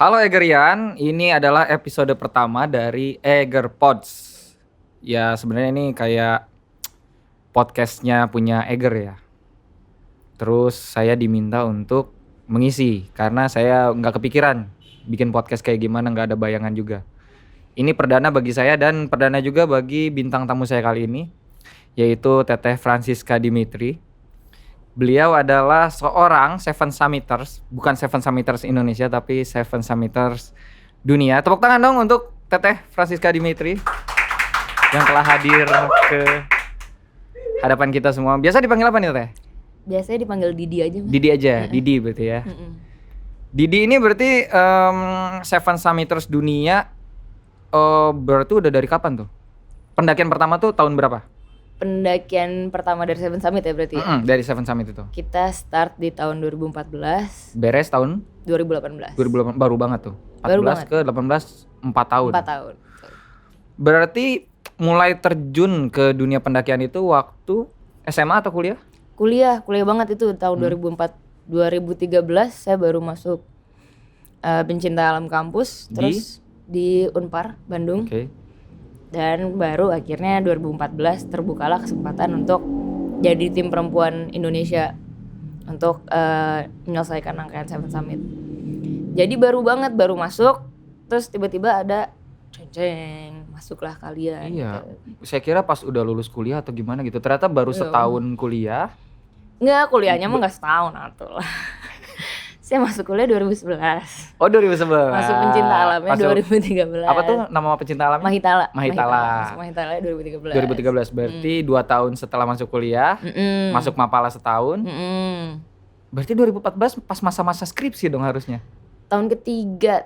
Halo Egerian, ini adalah episode pertama dari Eger Pods. Ya sebenarnya ini kayak podcastnya punya Eger ya. Terus saya diminta untuk mengisi karena saya nggak kepikiran bikin podcast kayak gimana, nggak ada bayangan juga. Ini perdana bagi saya dan perdana juga bagi bintang tamu saya kali ini, yaitu Teteh Francisca Dimitri. Beliau adalah seorang Seven Summiters, bukan Seven Summiters Indonesia tapi Seven Summiters dunia. Tepuk tangan dong untuk Teteh Francisca Dimitri yang telah hadir ke hadapan kita semua. Biasa dipanggil apa nih Teteh? Biasanya dipanggil Didi aja, Mas. Didi aja, Didi berarti ya. Didi ini berarti Seven Summiters dunia. Berarti udah dari kapan tuh? Pendakian pertama tuh tahun berapa? Pendakian pertama dari Seven Summit ya berarti ya? Dari Seven Summit itu. Kita start di tahun 2014. Beres tahun 2018. 2008, baru banget tuh. 14 Baru banget. ke 18, 4 tahun. 4 tahun. Berarti mulai terjun ke dunia pendakian itu waktu SMA atau kuliah? Kuliah banget itu tahun 2013 saya baru masuk pencinta alam kampus. Terus di Unpar, Bandung. Oke. Dan baru akhirnya 2014 terbukalah kesempatan untuk jadi tim perempuan Indonesia untuk menyelesaikan rangkaian Seven Summit. Jadi baru masuk, terus tiba-tiba ada ceng, masuklah kalian. Iya. Gitu. Saya kira pas udah lulus kuliah atau gimana gitu. Ternyata baru setahun kuliah. Enggak, kuliahnya mah enggak setahun atuh lah. Saya masuk kuliah 2011. Oh 2011. Masuk pencinta alamnya 2013. Apa tuh nama pencinta alamnya? Mahitala. Mahitala. Masuk Mahitala 2013. 2013 berarti 2 tahun setelah masuk kuliah. Masuk Mapala setahun. Berarti 2014 pas masa-masa skripsi dong harusnya. Tahun ketiga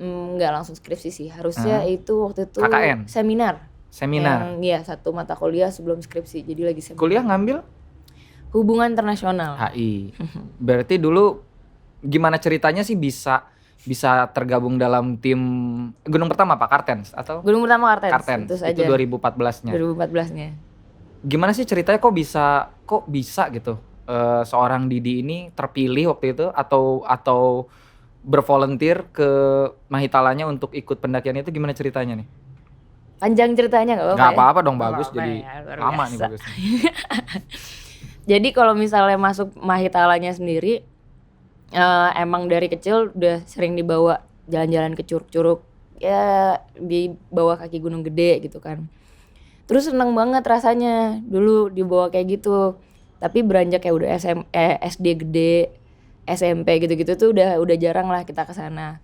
nggak langsung skripsi sih, harusnya itu waktu itu KKN? seminar. Seminar. Iya, satu mata kuliah sebelum skripsi, jadi lagi seminar. Kuliah ngambil Hubungan internasional. HI. Berarti dulu gimana ceritanya sih bisa tergabung dalam tim Gunung Pertama Pak Kartens atau Gunung Pertama Kartens. Kartens. Itu 2014-nya. 2014-nya. Gimana sih ceritanya kok bisa gitu? Seorang Didi ini terpilih waktu itu atau bervolunteer ke Mahitalanya untuk ikut pendakian itu, gimana ceritanya nih? Panjang ceritanya nggak apa-apa? Nggak apa-apa ya? dong, bagus jadi lama nih bagus. Jadi kalau misalnya masuk Mahitalanya sendiri, emang dari kecil udah sering dibawa jalan-jalan ke curug-curug, ya di bawah kaki Gunung Gede gitu kan. Terus seneng banget rasanya dulu dibawa kayak gitu. Tapi beranjak kayak udah SD gede, SMP gitu-gitu tuh udah jarang lah kita ke sana.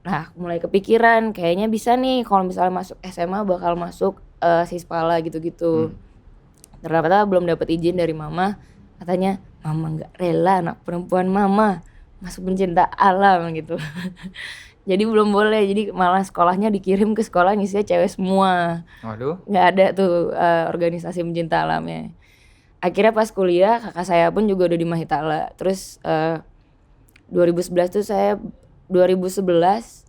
Nah, mulai kepikiran kayaknya bisa nih kalau misalnya masuk SMA bakal masuk Sispala gitu-gitu. Ternyata belum dapat izin dari mama. Katanya, "Mama enggak rela anak perempuan mama masuk pencinta alam," gitu. Jadi belum boleh. Jadi malah sekolahnya dikirim ke sekolah ngisinya cewek semua. Waduh. Enggak ada tuh organisasi pencinta alamnya. Akhirnya pas kuliah kakak saya pun juga udah di Mahitala. Terus 2011 tuh 2011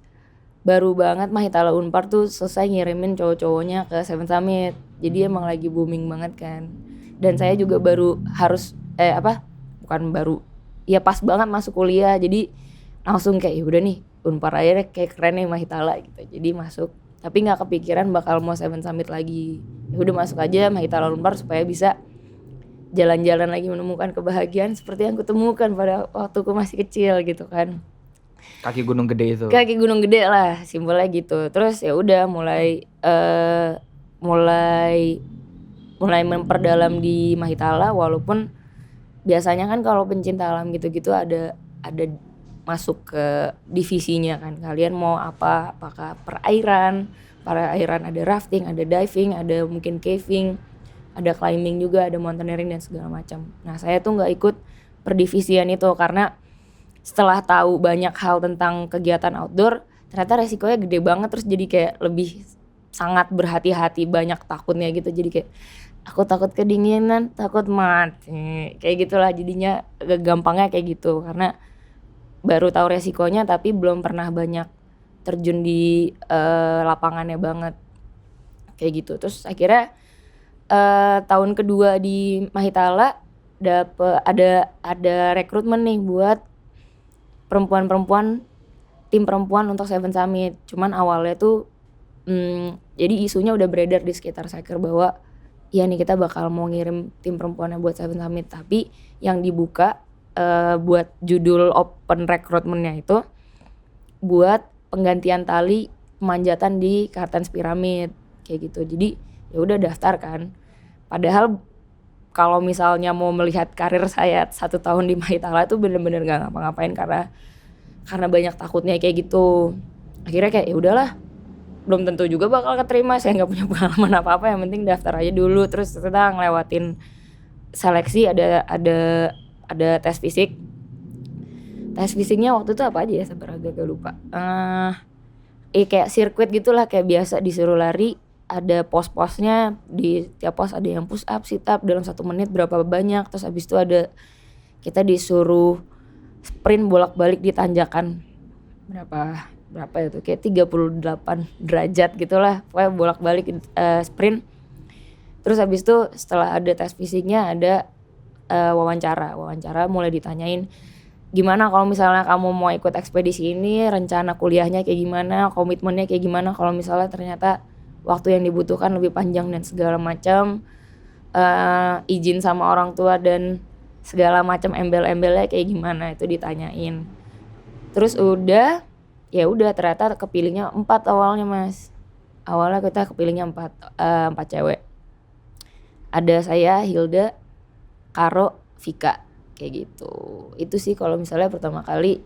baru banget Mahitala Unpar tuh selesai ngirimin cowok-cowoknya ke Seven Summit. Jadi emang lagi booming banget kan. Dan saya juga baru harus pas banget masuk kuliah. Jadi langsung kayak udah nih Unpar aja deh, kayak keren nih Mahitala gitu. Jadi masuk. Tapi nggak kepikiran bakal mau Seven Summit lagi. Ya udah masuk aja Mahitala Unpar supaya bisa jalan-jalan lagi menemukan kebahagiaan seperti yang kutemukan pada waktuku masih kecil gitu kan. Kaki Gunung Gede itu. Kaki Gunung Gede lah simbolnya gitu. Terus ya udah mulai memperdalam di Mahitala, walaupun biasanya kan kalau pencinta alam gitu-gitu ada masuk ke divisinya kan. Kalian mau apa? Apakah perairan ada rafting, ada diving, ada mungkin caving, ada climbing juga, ada mountaineering dan segala macam. Nah, saya tuh nggak ikut perdivisian itu karena setelah tahu banyak hal tentang kegiatan outdoor, ternyata resikonya gede banget. Terus jadi kayak lebih sangat berhati-hati, banyak takutnya gitu. Jadi kayak aku takut kedinginan, takut mati, kayak gitulah. Jadinya gampangnya kayak gitu karena baru tahu resikonya tapi belum pernah banyak terjun di lapangannya banget kayak gitu. Terus akhirnya tahun kedua di Mahitala ada rekrutmen nih buat perempuan-perempuan tim perempuan untuk Seven Summit. Cuman awalnya tuh jadi isunya udah beredar di sekitar Saker bahwa ya nih kita bakal mau ngirim tim perempuannya buat Seven Summit, tapi yang dibuka buat judul open recruitment-nya itu buat penggantian tali pemanjatan di Kartens Pyramid kayak gitu. Jadi ya udah daftar kan. Padahal kalau misalnya mau melihat karir saya 1 tahun di Mahitala itu bener-bener gak ngapa-ngapain karena banyak takutnya kayak gitu. Akhirnya kayak ya udahlah, belum tentu juga bakal keterima, saya nggak punya pengalaman apa-apa, yang penting daftar aja dulu. Terus kita ngelewatin seleksi, ada tes fisik. Tes fisiknya waktu itu apa aja ya, sabar agak lupa. Kayak sirkuit gitulah, kayak biasa disuruh lari, ada pos-posnya, di tiap pos ada yang push up, sit up dalam 1 menit berapa banyak. Terus habis itu kita disuruh sprint bolak-balik di tanjakan berapa itu kayak 38 derajat gitulah, pokoknya bolak-balik sprint. Terus habis itu setelah ada tes fisiknya ada wawancara mulai ditanyain gimana kalau misalnya kamu mau ikut ekspedisi ini, rencana kuliahnya kayak gimana, komitmennya kayak gimana kalau misalnya ternyata waktu yang dibutuhkan lebih panjang dan segala macam, izin sama orang tua dan segala macam embel-embelnya kayak gimana, itu ditanyain. Terus udah ternyata kepilihnya 4 awalnya Mas. Awalnya kita kepilihnya 4 cewek. Ada saya, Hilda, Karo, Vika kayak gitu. Itu sih kalau misalnya pertama kali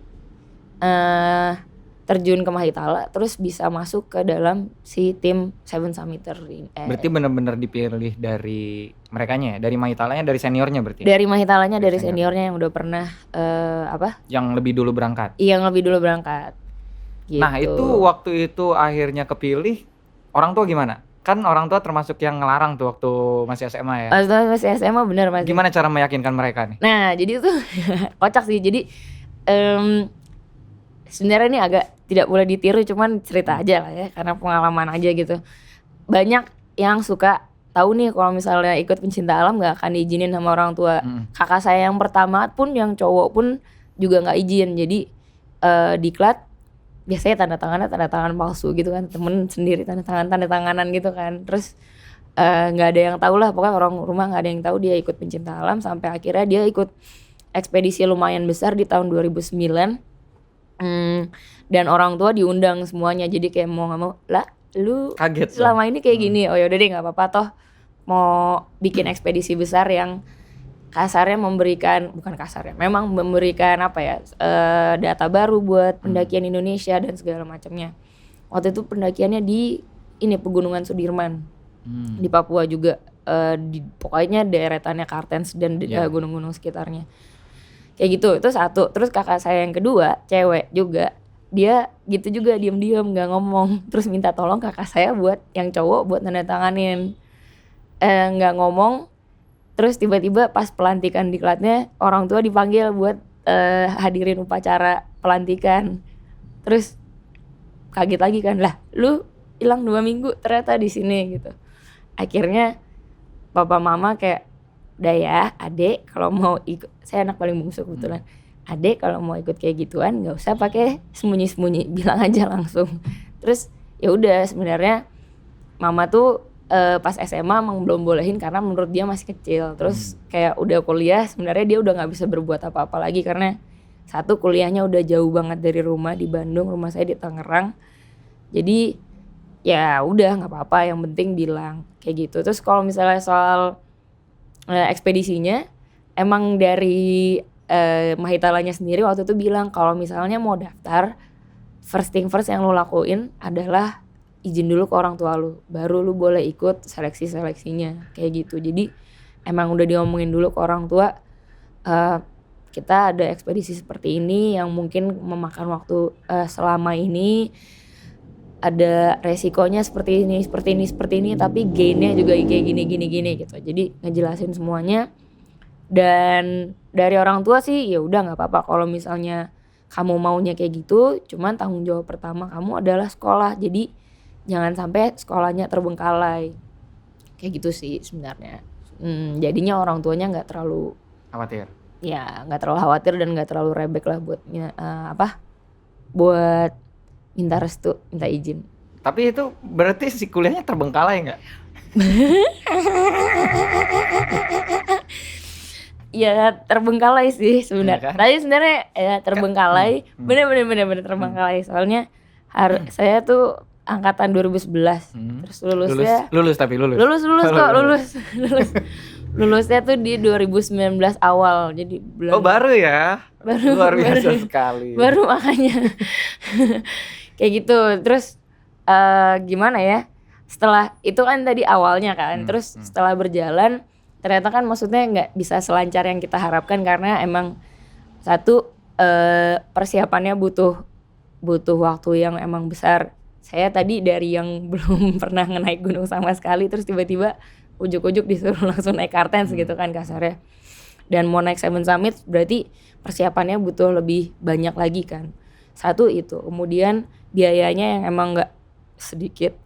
terjun ke Mahitala terus bisa masuk ke dalam si tim Seven Summiter. Berarti benar-benar dipilih dari merekanya ya, dari Mahitalanya, dari seniornya berarti? Dari Mahitalanya, dari seniornya yang udah pernah Yang lebih dulu berangkat? Yang lebih dulu berangkat. Gitu. Nah itu waktu itu akhirnya kepilih, orang tua gimana? Kan orang tua termasuk yang ngelarang tuh waktu masih SMA ya? Masih SMA bener Mas. Gimana cara meyakinkan mereka nih? Nah jadi itu kocak sih, jadi sebenarnya ini agak tidak boleh ditiru, cuman cerita aja lah ya, karena pengalaman aja gitu. Banyak yang suka tahu nih kalau misalnya ikut pencinta alam gak akan diizinin sama orang tua. Kakak saya yang pertama pun, yang cowok pun juga gak izin. Jadi diklat biasanya tanda tangan palsu gitu kan, temen sendiri tanda tanganan gitu kan. Terus nggak ada yang tahu lah, pokoknya orang rumah nggak ada yang tahu dia ikut pencinta alam, sampai akhirnya dia ikut ekspedisi lumayan besar di tahun 2009. Dan orang tua diundang semuanya, jadi kayak mau nggak mau lah, lu kaget selama ini kayak gini, oh yaudah deh nggak apa-apa, toh mau bikin ekspedisi besar yang kasarnya memang memberikan apa ya, data baru buat pendakian Indonesia dan segala macamnya. Waktu itu pendakiannya di Pegunungan Sudirman, di Papua juga, pokoknya deretannya Kartens dan gunung-gunung sekitarnya kayak gitu. Itu satu. Terus kakak saya yang kedua cewek juga, dia gitu juga diam-diam nggak ngomong, terus minta tolong kakak saya buat yang cowok buat tanda tanganin, nggak ngomong. Terus tiba-tiba pas pelantikan diklatnya orang tua dipanggil buat hadirin upacara pelantikan. Terus kaget lagi kan, lah lu hilang 2 minggu ternyata di sini gitu. Akhirnya papa mama kayak, udah ya adek kalau mau ikut, saya anak paling bungsu kebetulan, adek kalau mau ikut kayak gituan nggak usah pakai sembunyi-sembunyi, bilang aja langsung. Terus ya udah, sebenarnya mama tuh pas SMA emang belum bolehin karena menurut dia masih kecil. Terus kayak udah kuliah sebenarnya dia udah nggak bisa berbuat apa-apa lagi, karena satu kuliahnya udah jauh banget dari rumah di Bandung, rumah saya di Tangerang. Jadi ya udah nggak apa-apa, yang penting bilang kayak gitu. Terus kalau misalnya soal ekspedisinya, emang dari Mahitalanya sendiri waktu itu bilang kalau misalnya mau daftar, first thing first yang lo lakuin adalah izin dulu ke orang tua lu, baru lu boleh ikut seleksinya kayak gitu. Jadi emang udah diomongin dulu ke orang tua, kita ada ekspedisi seperti ini yang mungkin memakan waktu selama ini, ada resikonya seperti ini, tapi gainnya juga kayak gini gitu. Jadi ngejelasin semuanya. Dan dari orang tua sih ya udah nggak apa-apa kalau misalnya kamu maunya kayak gitu, cuman tanggung jawab pertama kamu adalah sekolah, jadi jangan sampai sekolahnya terbengkalai kayak gitu sih sebenarnya. Jadinya orang tuanya nggak terlalu khawatir. Ya nggak terlalu khawatir dan nggak terlalu rebek lah buatnya buat minta restu, minta izin. Tapi itu berarti si kuliahnya terbengkalai nggak? Ya terbengkalai sih sebenarnya. Iya kan? Tadi sebenarnya ya terbengkalai. Bener terbengkalai. Soalnya saya tuh angkatan 2011. Terus lulusnya Lulus tapi lulus. lulus kok, lulus. Lulusnya tuh di 2019 awal. Jadi Oh baru ya? Luar biasa sekali. Baru makanya. Kayak gitu. Terus gimana ya? Setelah itu kan tadi awalnya kan. Terus setelah berjalan ternyata kan maksudnya nggak bisa selancar yang kita harapkan karena emang satu persiapannya butuh waktu yang emang besar. Saya tadi dari yang belum pernah naik gunung sama sekali terus tiba-tiba ujuk-ujuk disuruh langsung naik Kartens gitu kan kasarnya. Dan mau naik Seven Summit berarti persiapannya butuh lebih banyak lagi kan. Satu itu, kemudian biayanya yang emang nggak sedikit.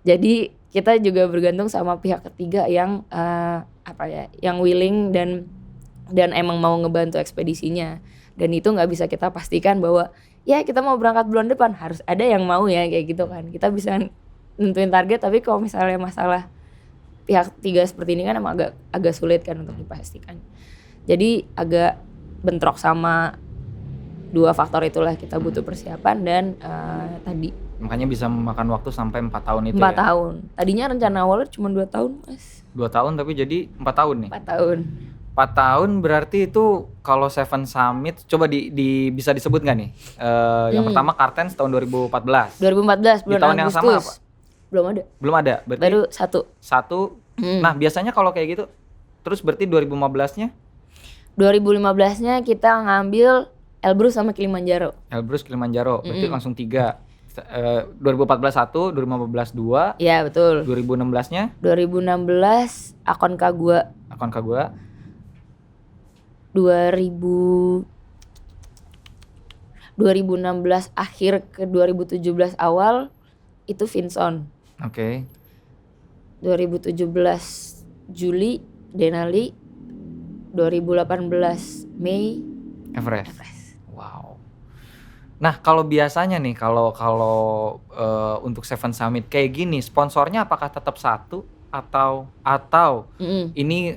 Jadi kita juga bergantung sama pihak ketiga yang yang willing dan emang mau ngebantu ekspedisinya. Dan itu nggak bisa kita pastikan bahwa ya kita mau berangkat bulan depan harus ada yang mau ya kayak gitu kan. Kita bisa nentuin target tapi kalau misalnya masalah pihak ketiga seperti ini kan emang agak sulit kan untuk dipastikan. Jadi agak bentrok sama dua faktor itulah, kita butuh persiapan dan tadi. Makanya bisa memakan waktu sampai 4 tahun itu 4 ya? tahun. Tadinya rencana awalnya cuma 2 tahun Mas. 2 tahun tapi jadi 4 tahun nih? 4 tahun. 4 tahun berarti itu kalau Seven Summit coba bisa disebut nggak nih? Yang pertama Kartens tahun 2014. 2014 bulan Di tahun yang sama Agustus. apa? Belum ada. Berarti Baru satu. Nah, biasanya kalau kayak gitu terus berarti 2015-nya 2015-nya kita ngambil Elbrus sama Kilimanjaro. Elbrus Kilimanjaro. Berarti langsung 3. 2014 1, 2015 2. Iya, betul. 2016-nya 2016 Aconcagua. 2016 akhir ke 2017 awal itu Vinson. Oke. 2017 Juli Denali. 2018 Mei Everest. Wow. Nah, kalau biasanya nih kalau untuk Seven Summit kayak gini, sponsornya apakah tetap satu atau ini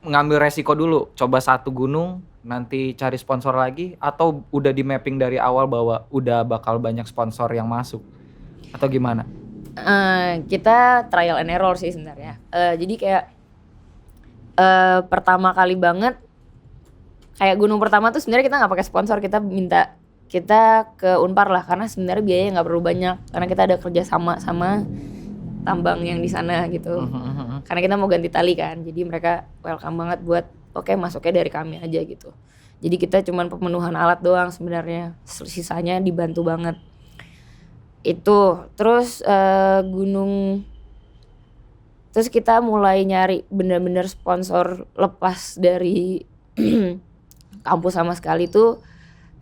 ngambil resiko dulu, coba satu gunung, nanti cari sponsor lagi, atau udah di mapping dari awal bahwa udah bakal banyak sponsor yang masuk, atau gimana? Kita trial and error sih sebenarnya. Jadi kayak pertama kali banget, kayak gunung pertama tuh sebenarnya kita nggak pakai sponsor, kita ke Unpar lah karena sebenarnya biayanya nggak perlu banyak karena kita ada kerja sama tambang yang di sana gitu. Karena kita mau ganti tali kan, jadi mereka welcome banget buat oke, masuknya dari kami aja gitu. Jadi kita cuman pemenuhan alat doang sebenarnya, sisanya dibantu banget. Itu terus terus kita mulai nyari bener-bener sponsor lepas dari kampus sama sekali tuh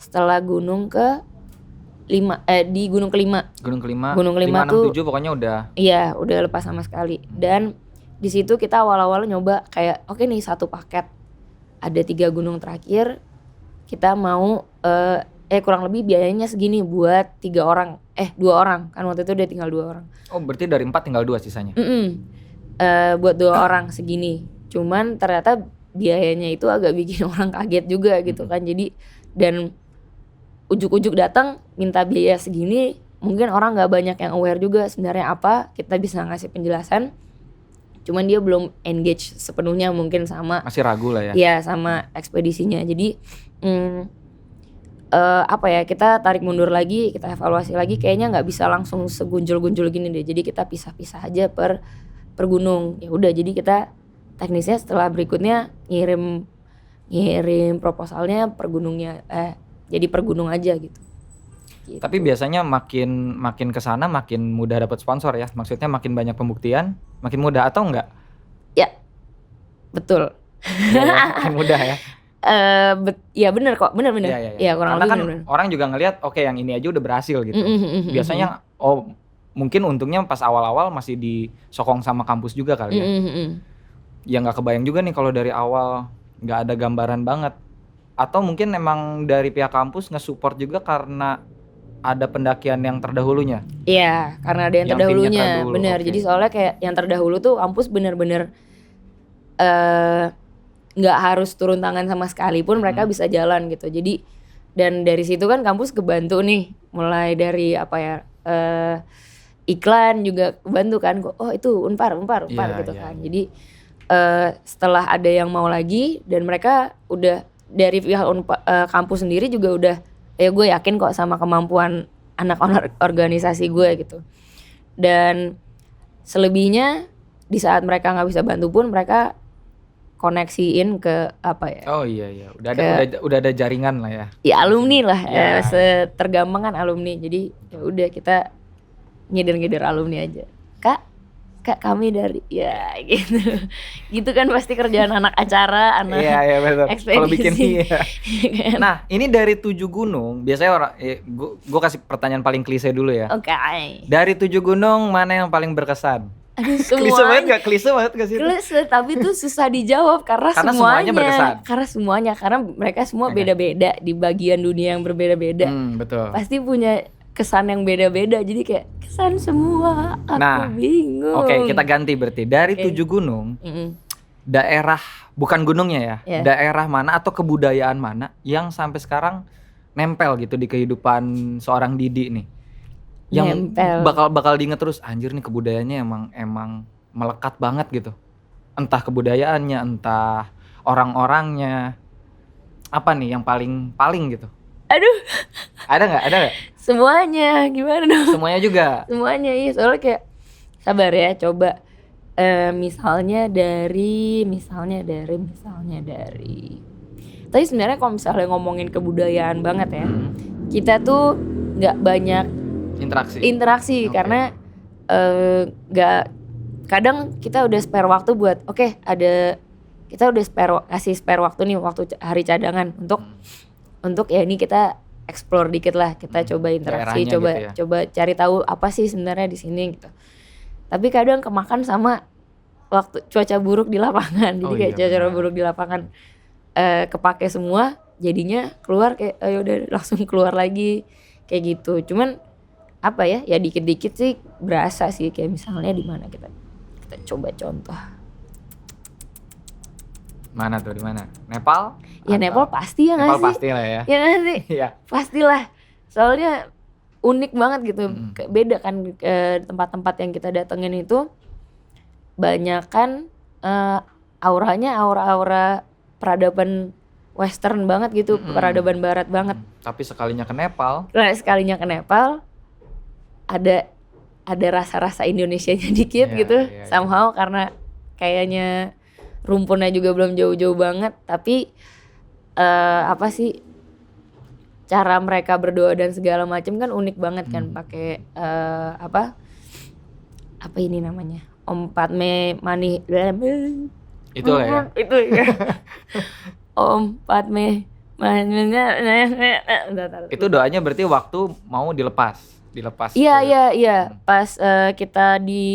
setelah di gunung kelima. Gunung kelima 5, 6, tuh 7 pokoknya udah. Iya, udah lepas sama sekali. Dan di situ kita awal-awal nyoba kayak oke nih satu paket. Ada 3 gunung terakhir. Kita mau kurang lebih biayanya segini buat 2 orang. Kan waktu itu udah tinggal 2 orang. Oh, berarti dari 4 tinggal 2 sisanya. Buat 2 orang segini. Cuman ternyata biayanya itu agak bikin orang kaget juga gitu kan. Jadi dan ujuk-ujuk datang minta biaya segini, mungkin orang nggak banyak yang aware juga sebenarnya apa. Kita bisa ngasih penjelasan, cuman dia belum engage sepenuhnya mungkin sama, masih ragu lah ya. Iya, sama ekspedisinya. Jadi kita tarik mundur lagi, kita evaluasi lagi, kayaknya nggak bisa langsung segunjul-gunjul gini deh. Jadi kita pisah-pisah aja per gunung. Ya udah, jadi kita teknisnya setelah berikutnya ngirim proposalnya per gunungnya, jadi per gunung aja gitu. Tapi biasanya makin kesana makin mudah dapat sponsor ya, maksudnya makin banyak pembuktian makin mudah atau enggak? Ya betul. Ya, makin mudah ya. Ya benar kok, benar. Ya kurang karena lebih kan bener. Orang juga ngelihat oke, yang ini aja udah berhasil gitu. Biasanya mungkin untungnya pas awal-awal masih disokong sama kampus juga kali ya. Ya nggak kebayang juga nih kalau dari awal nggak ada gambaran banget. atau mungkin emang dari pihak kampus nge-support juga karena ada pendakian yang terdahulunya? Iya, karena ada yang Yang timnya terdahulunya, terdahulu, bener. oke. Jadi soalnya kayak yang terdahulu tuh kampus bener-bener nggak harus turun tangan sama sekali pun mereka bisa jalan gitu. Jadi dan dari situ kan kampus kebantu nih, mulai dari apa ya, iklan juga kebantu kan. Oh itu Unpar Iya, gitu iya, kan. iya. Jadi setelah ada yang mau lagi dan mereka udah dari pihak kampus sendiri juga udah, ya gue yakin kok sama kemampuan anak organisasi gue gitu. Dan selebihnya di saat mereka nggak bisa bantu pun mereka koneksiin ke apa ya, Oh iya, udah Ke- udah ada jaringan lah ya. ya alumni lah, Ya. tergampang kan alumni. Jadi ya udah kita ngider alumni aja. Kak kami dari ya gitu. Gitu kan pasti kerjaan anak acara, anak Iya betul. Kalau bikin ekspedisi. iya. Nah ini dari 7 gunung, biasanya orang, gue kasih pertanyaan paling klise dulu ya. Oke. Dari 7 gunung mana yang paling berkesan? Aduh Klise banget semuanya. gak? Klise banget gak sih? Tapi itu susah dijawab karena Semuanya berkesan. Karena mereka semua Oke. beda-beda di bagian dunia yang berbeda-beda. Betul. Pasti punya kesan yang beda-beda. Jadi kayak kesan semua. Aku bingung. Oke, kita ganti berarti. Dari Oke. 7 gunung, Mm-mm. daerah, bukan gunungnya ya, Iya. daerah mana atau kebudayaan mana yang sampai sekarang nempel gitu di kehidupan seorang Didi nih? Yang Nempel. bakal diinget terus, anjir nih kebudayaannya emang melekat banget gitu. Entah kebudayaannya, entah orang-orangnya. Apa nih yang paling gitu? Aduh, Ada nggak? semuanya gimana dong? Semuanya juga. Semuanya iya, soalnya kayak sabar ya, coba misalnya dari tapi sebenarnya kalau misalnya ngomongin kebudayaan banget ya, kita tuh nggak banyak interaksi Oke. karena nggak kadang kita udah spare waktu buat kita udah kasih spare waktu nih, waktu hari cadangan untuk ya ini kita explore dikit lah, kita coba interaksi, Daerahnya coba gitu ya. coba cari tahu apa sih sebenarnya di sini gitu. Tapi kadang kemakan sama waktu cuaca buruk di lapangan. Jadi Oh kayak iya, cuaca benar. buruk di lapangan kepake semua, jadinya keluar kayak ayo udah langsung keluar lagi kayak gitu. Cuman apa ya dikit-dikit sih berasa sih, kayak misalnya di mana kita coba contoh. Mana tuh, di mana? Nepal? Ya Atau- Nepal pasti ya nggak Nepal sih? pasti lah ya. Ya nggak sih? Iya. Pastilah. Soalnya unik banget gitu. Beda kan tempat-tempat yang kita datengin itu banyak kan auranya aura-aura peradaban western banget gitu, peradaban barat banget. Tapi sekalinya ke Nepal, Nah, sekalinya ke Nepal ada rasa-rasa Indonesianya dikit Iya, gitu. iya. Somehow karena kayaknya rumpunnya juga belum jauh-jauh banget, tapi apa sih, cara mereka berdoa dan segala macam kan unik banget kan, pakai apa ini namanya, Om Padme Mani itu lah ya. itu ya. Om Padme Mani. Itu doanya berarti waktu mau dilepas ke- Iya. Pas kita di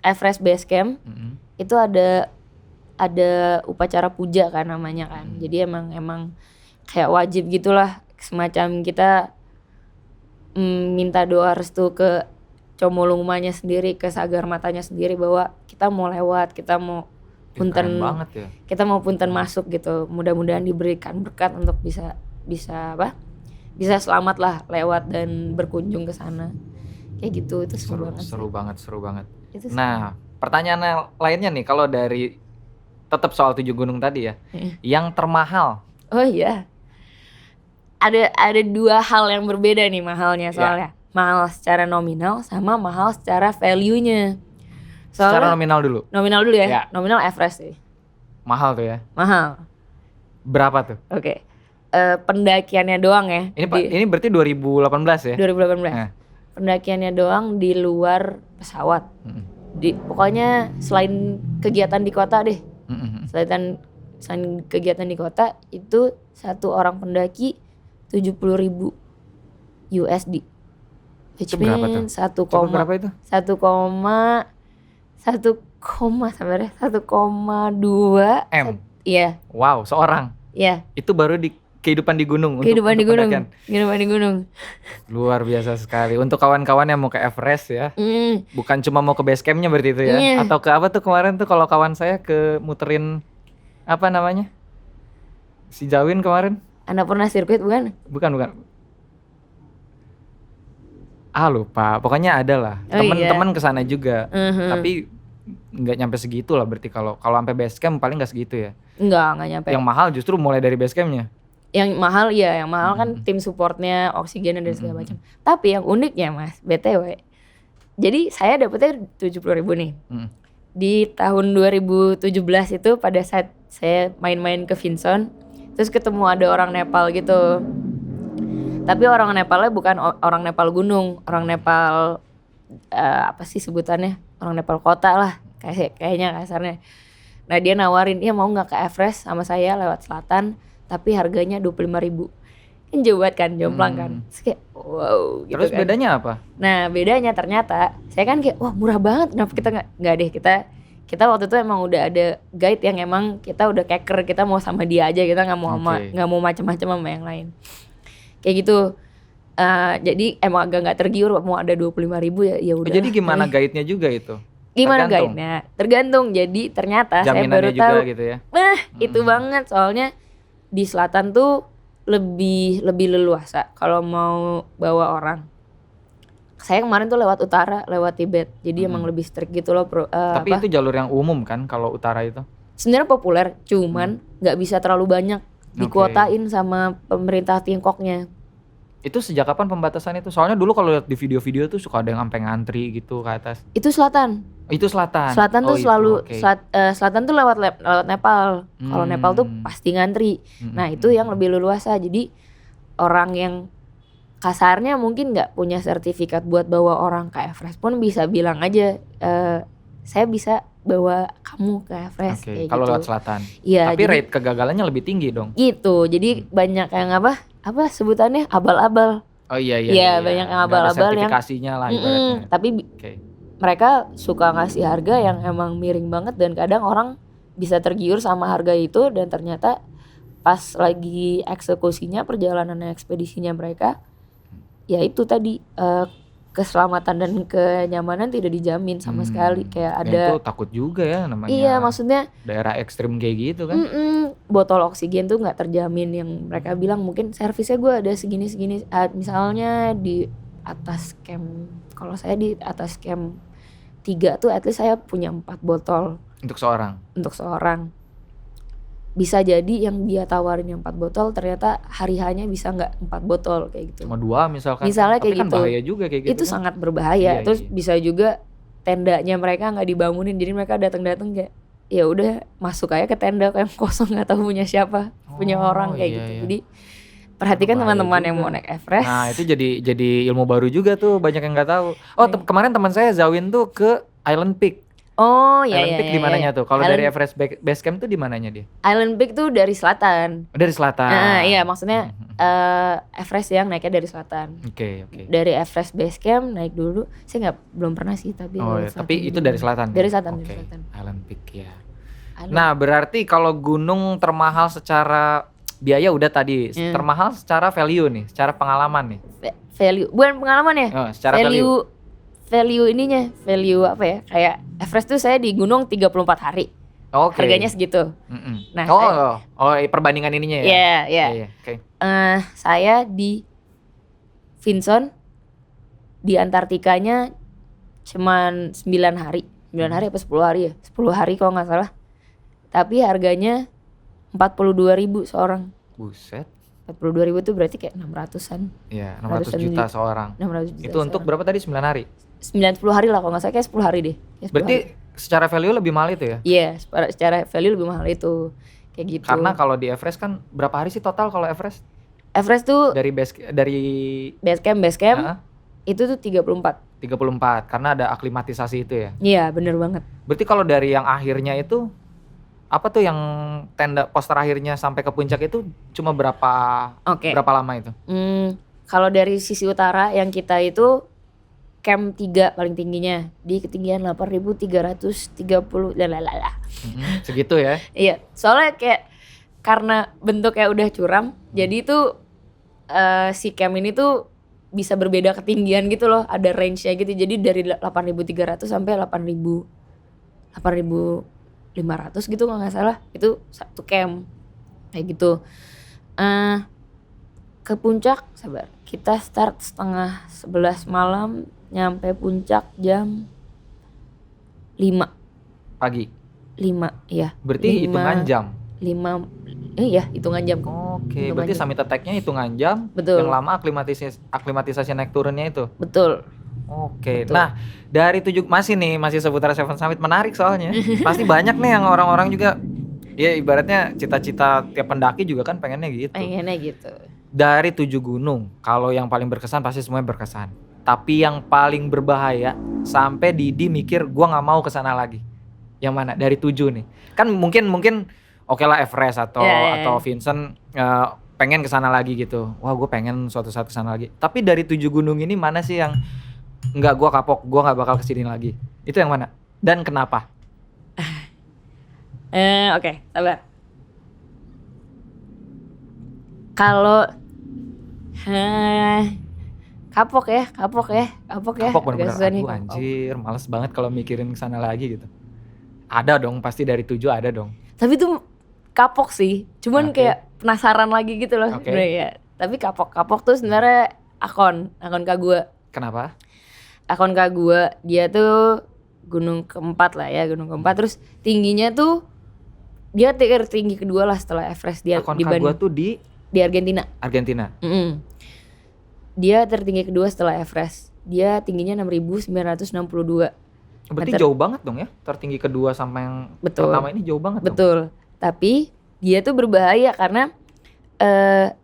Everest Base Camp itu ada upacara puja kan namanya kan. Jadi emang kayak wajib gitulah, semacam kita minta doa restu ke Comolungmanya sendiri, ke Sagarmatanya sendiri bahwa kita mau lewat, kita mau Keren banget ya. kita mau punten masuk gitu. Mudah-mudahan diberikan berkat untuk bisa selamat lah lewat dan berkunjung ke sana. Kayak gitu, itu seru banget. Seru banget. Itu seru. Nah, pertanyaan lainnya nih, kalau dari tetap soal 7 gunung tadi ya, yang termahal. Oh iya. Ada dua hal yang berbeda nih mahalnya soalnya. Mahal secara nominal sama mahal secara value-nya. Secara Soalnya nominal dulu. nominal dulu ya. Ya. Nominal Everest sih. Mahal tuh ya. Mahal. Berapa tuh? Oke. Pendakiannya doang ya. Ini berarti 2018 ya? 2018. Nah. Pendakiannya doang di luar pesawat. Pokoknya selain kegiatan di kota deh. Selain kegiatan di kota itu satu orang pendaki 70.000 USD. Which Itu berapa tuh? means Coba berapa itu? 1,2 M. Iya. Wow, seorang. Iya, Itu baru di kehidupan di gunung kehidupan di untuk gunung. pendakian. Kehidupan di gunung. Luar biasa sekali. Untuk kawan-kawan yang mau ke Everest ya. Mm, Bukan cuma mau ke base campnya berarti itu ya. Iya. Atau ke apa tuh kemarin tuh kalau kawan saya ke muterin apa namanya? Si Jawin kemarin. Annapurna Circuit bukan? Bukan. Lupa. Pokoknya ada lah. Oh, iya. Temen-temen kesana juga. Mhm. Tapi nggak nyampe segitu lah berarti kalau sampai base camp paling nggak segitu ya. Enggak nyampe. Yang mahal justru mulai dari base campnya. Yang mahal kan tim supportnya, oksigen dan segala macam. Tapi yang uniknya Mas, BTW. Jadi saya dapetnya 70.000 nih. Di tahun 2017 itu pada saat saya main-main ke Vinson, terus ketemu ada orang Nepal gitu. Tapi orang Nepalnya bukan orang Nepal gunung, orang Nepal apa sih sebutannya? Orang Nepal kota lah, kayaknya kasarnya. Nah dia nawarin, iya mau nggak ke Everest sama saya lewat selatan, tapi harganya 25.000. Kan jauh banget kan, jomplang kan. Terus kayak wow gitu. Terus kan. bedanya apa? Nah bedanya ternyata saya kan kayak wah murah banget, kenapa kita nggak deh kita waktu itu emang udah ada guide yang emang kita udah keker, kita mau sama dia aja, kita nggak mau macam-macam sama yang lain kayak gitu. Jadi emang agak nggak tergiur mau ada 25.000 ya udah. Jadi gimana guide-nya juga itu? Gimana Tergantung. guide-nya? Tergantung. Jadi ternyata saya Jaminannya baru juga tahu. gitu ya. Itu banget soalnya di selatan tuh lebih leluasa kalau mau bawa orang. Saya kemarin tuh lewat utara, lewat Tibet. Jadi emang lebih strict gitu loh, Tapi itu jalur yang umum kan kalau utara itu? Sebenarnya populer, cuman nggak bisa terlalu banyak dikuotain sama pemerintah Tiongkoknya. Itu sejak kapan pembatasan itu? Soalnya dulu kalau lihat di video-video tuh suka ada yang sampai ngantri gitu ke atas. Itu selatan. Itu selatan. Selatan tuh itu, selalu oke. selatan tuh lewat Nepal. Kalau Nepal tuh pasti ngantri. Nah, itu yang lebih leluasa. Jadi orang yang kasarnya mungkin nggak punya sertifikat buat bawa orang ke Everest pun bisa bilang aja saya bisa bawa kamu ke Everest kayak Kalau gitu. lewat selatan. Iya, Tapi jadi rate kegagalannya lebih tinggi dong. gitu. Jadi banyak yang apa sebutannya abal-abal. Oh iya. Iya, banyak yang Nggak ada abal-abal yang sertifikasinya lah ibaratnya. tapi Oke. mereka suka ngasih harga yang emang miring banget dan kadang orang bisa tergiur sama harga itu dan ternyata pas lagi eksekusinya perjalanan ekspedisinya mereka ya itu tadi keselamatan dan kenyamanan tidak dijamin sama sekali kayak ada. Itu takut juga ya namanya. Iya maksudnya daerah ekstrim kayak gitu kan. botol oksigen tuh nggak terjamin yang mereka bilang mungkin servisnya gue ada segini misalnya di atas camp kalau saya di atas camp 3 tuh at least saya punya 4 botol Untuk seorang. Bisa jadi yang dia tawarin yang 4 botol ternyata hari-hanya bisa nggak 4 botol kayak gitu. Cuma 2 misalkan. Misalnya Tapi kayak kan gitu. bahaya juga kayak gitu. Itu kan? sangat berbahaya. Iya, Terus iya. bisa juga tendanya mereka nggak dibangunin jadi mereka datang kayak ya udah masuk aja ke tenda yang kosong nggak tahu punya siapa, punya orang kayak iya, gitu. iya. Jadi perhatikan Bahaya teman-teman yang juga. mau naik Everest. Nah itu jadi ilmu baru juga tuh, banyak yang nggak tahu. Kemarin teman saya Zawin tuh ke Island Peak. Oh iya Island iya. Peak di mananya tuh? Kalau Island- dari Everest Base Camp tuh di mananya dia? Island Peak tuh dari selatan. Dari selatan. Iya maksudnya Everest yang naiknya dari selatan. Oke. Dari Everest Base Camp naik dulu. Saya belum pernah sih tapi. Oh lewat iya, tapi selatan itu dulu. dari selatan. Dari ya? selatan, Oke. dari selatan. Island Peak ya. Island- Nah berarti kalau gunung termahal secara biaya udah tadi, termahal secara value nih, secara pengalaman nih. value bukan pengalaman ya. Oh, secara value ininya, value apa ya? Kayak Everest tuh saya di gunung 34 hari. Oke. Harganya segitu. Nah, perbandingan ininya ya. Iya. Iya. Oke. Saya di Vinson di Antartikanya cuman 9 hari. 9 hari apa 10 hari ya? 10 hari kalau nggak salah. Tapi harganya 42.000 seorang. Buset. 42.000 tuh berarti kayak 600-an. Iya, 600 juta seorang. 600 juta. Itu untuk berapa tadi? 9 hari? 90 hari lah kalau nggak salah, kayak 10 hari deh. Ya, 10 Berarti hari. secara value lebih mahal itu ya? Iya, secara value lebih mahal itu. Kayak gitu. Karena kalau di Everest kan berapa hari sih total kalau Everest? Everest tuh Dari base camp Heeh. itu tuh 34. 34 karena ada aklimatisasi itu ya. Iya, bener banget. Berarti kalau dari yang akhirnya itu apa tuh yang tenda pos terakhirnya sampai ke puncak itu cuma berapa lama itu? Kalau dari sisi utara yang kita itu camp 3 paling tingginya di ketinggian 8.330 Segitu ya. Iya, soalnya kayak karena bentuknya udah curam, jadi itu si camp ini tuh bisa berbeda ketinggian gitu loh, ada range-nya gitu. Jadi dari 8.300 sampai 8.500 gitu kalau nggak salah, itu satu camp kayak gitu. Ke puncak, sabar, kita start setengah 11 malam, nyampe puncak jam 5 Pagi. ya. Berarti hitungan jam. 5, iya hitungan jam. Oke, Hitungan berarti jam. summit attack-nya hitungan jam. Betul. Yang lama aklimatisasi naik turunnya itu. Betul. Oke, Betul. nah dari masih seputar Seven Summit, menarik soalnya. Pasti banyak nih yang orang-orang juga, ya ibaratnya cita-cita tiap pendaki juga kan pengennya gitu. Pengennya gitu. Dari 7 gunung, kalau yang paling berkesan pasti semuanya berkesan. Tapi yang paling berbahaya, sampai Didi mikir gua nggak mau kesana lagi. Yang mana? Dari 7 nih. Kan mungkin oke lah Everest atau Vincent pengen kesana lagi gitu. Wah gue pengen suatu saat kesana lagi. Tapi dari 7 gunung ini mana sih yang nggak gue kapok, gue nggak bakal kesini lagi? Itu yang mana? Dan kenapa? Oke, sabar. Kalau kapok ya. Kapok bener-bener. Aduh anjir, males banget kalau mikirin kesana lagi gitu. Ada dong, pasti dari 7 ada dong. Tapi tuh kapok sih, cuman kayak penasaran lagi gitu loh sebenarnya ya. Tapi kapok tuh sebenarnya akon Kak gue. Kenapa? Akon Kak gue, dia tuh gunung keempat, terus tingginya tuh dia tertinggi kedua lah setelah Everest. Dia akon Kak gue tuh di Argentina. Dia tertinggi kedua setelah Everest. Dia tingginya 6.962. Berarti jauh banget dong ya, tertinggi kedua sama yang pertama ini jauh banget. Betul. Tapi dia tuh berbahaya karena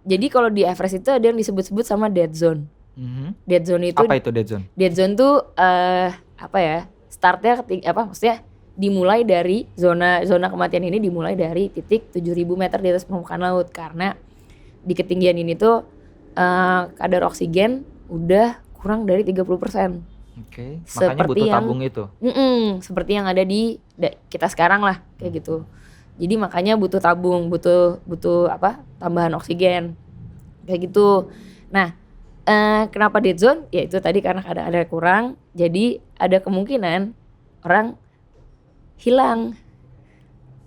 jadi kalau di Everest itu ada yang disebut-sebut sama dead zone. Dead zone itu apa itu dead zone? Dead zone tuh startnya maksudnya dimulai dari zona kematian ini dimulai dari titik 7.000 meter di atas permukaan laut, karena di ketinggian ini tuh kadar oksigen udah kurang dari 30%. Oke, makanya butuh tabung itu. Seperti yang ada di kita sekarang lah kayak gitu. Jadi makanya butuh tabung, butuh tambahan oksigen kayak gitu. Nah, kenapa dead zone? Ya itu tadi karena ada kurang, jadi ada kemungkinan orang hilang,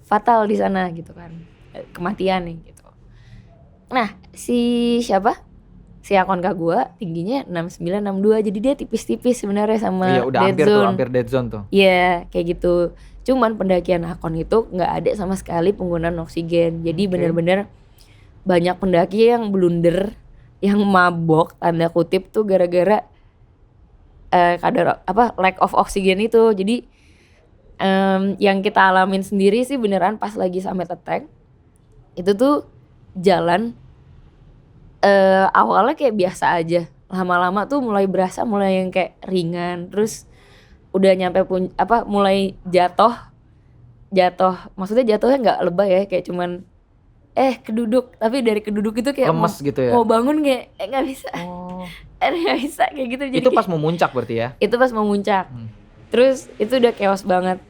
fatal di sana gitu kan, kematian nih gitu. Nah, si akon Kak gua tingginya 6962, jadi dia tipis-tipis sebenarnya sama udah dead zone. hampir dead zone tuh. Iya, kayak gitu. Cuman pendakian akon itu nggak ada sama sekali penggunaan oksigen. Jadi benar-benar banyak pendaki yang blunder, yang mabok tanda kutip tuh gara-gara kadar lack of oksigen itu. Jadi yang kita alamin sendiri sih beneran pas lagi summit attack. Itu tuh jalan awalnya kayak biasa aja, lama-lama tuh mulai berasa mulai yang kayak ringan, terus udah nyampe mulai jatuh, maksudnya jatuhnya nggak lebay ya, kayak cuman keduduk, tapi dari keduduk itu kayak lemes gitu ya, mau bangun kayak nggak bisa, nggak bisa kayak gitu. Jadi itu pas mau muncak berarti ya? Itu pas mau muncak, terus itu udah chaos banget.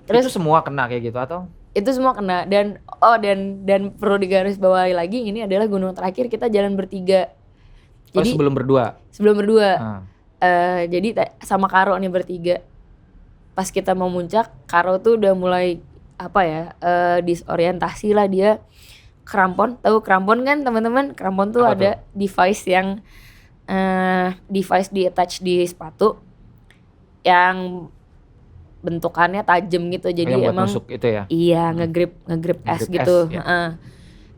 Terus itu semua kena kayak gitu atau? Itu semua kena, dan perlu digarisbawahi lagi, ini adalah gunung terakhir kita jalan bertiga. Jadi sebelum berdua. Jadi sama Karo nih bertiga. Pas kita mau muncak, Karo tuh udah mulai disorientasi lah dia. Krampon, tahu krampon kan teman-teman? Krampon tuh ada device yang device di attach di sepatu yang bentukannya tajam gitu, jadi emang nusuk itu ya? Iya, ngegrip es gitu. Ya.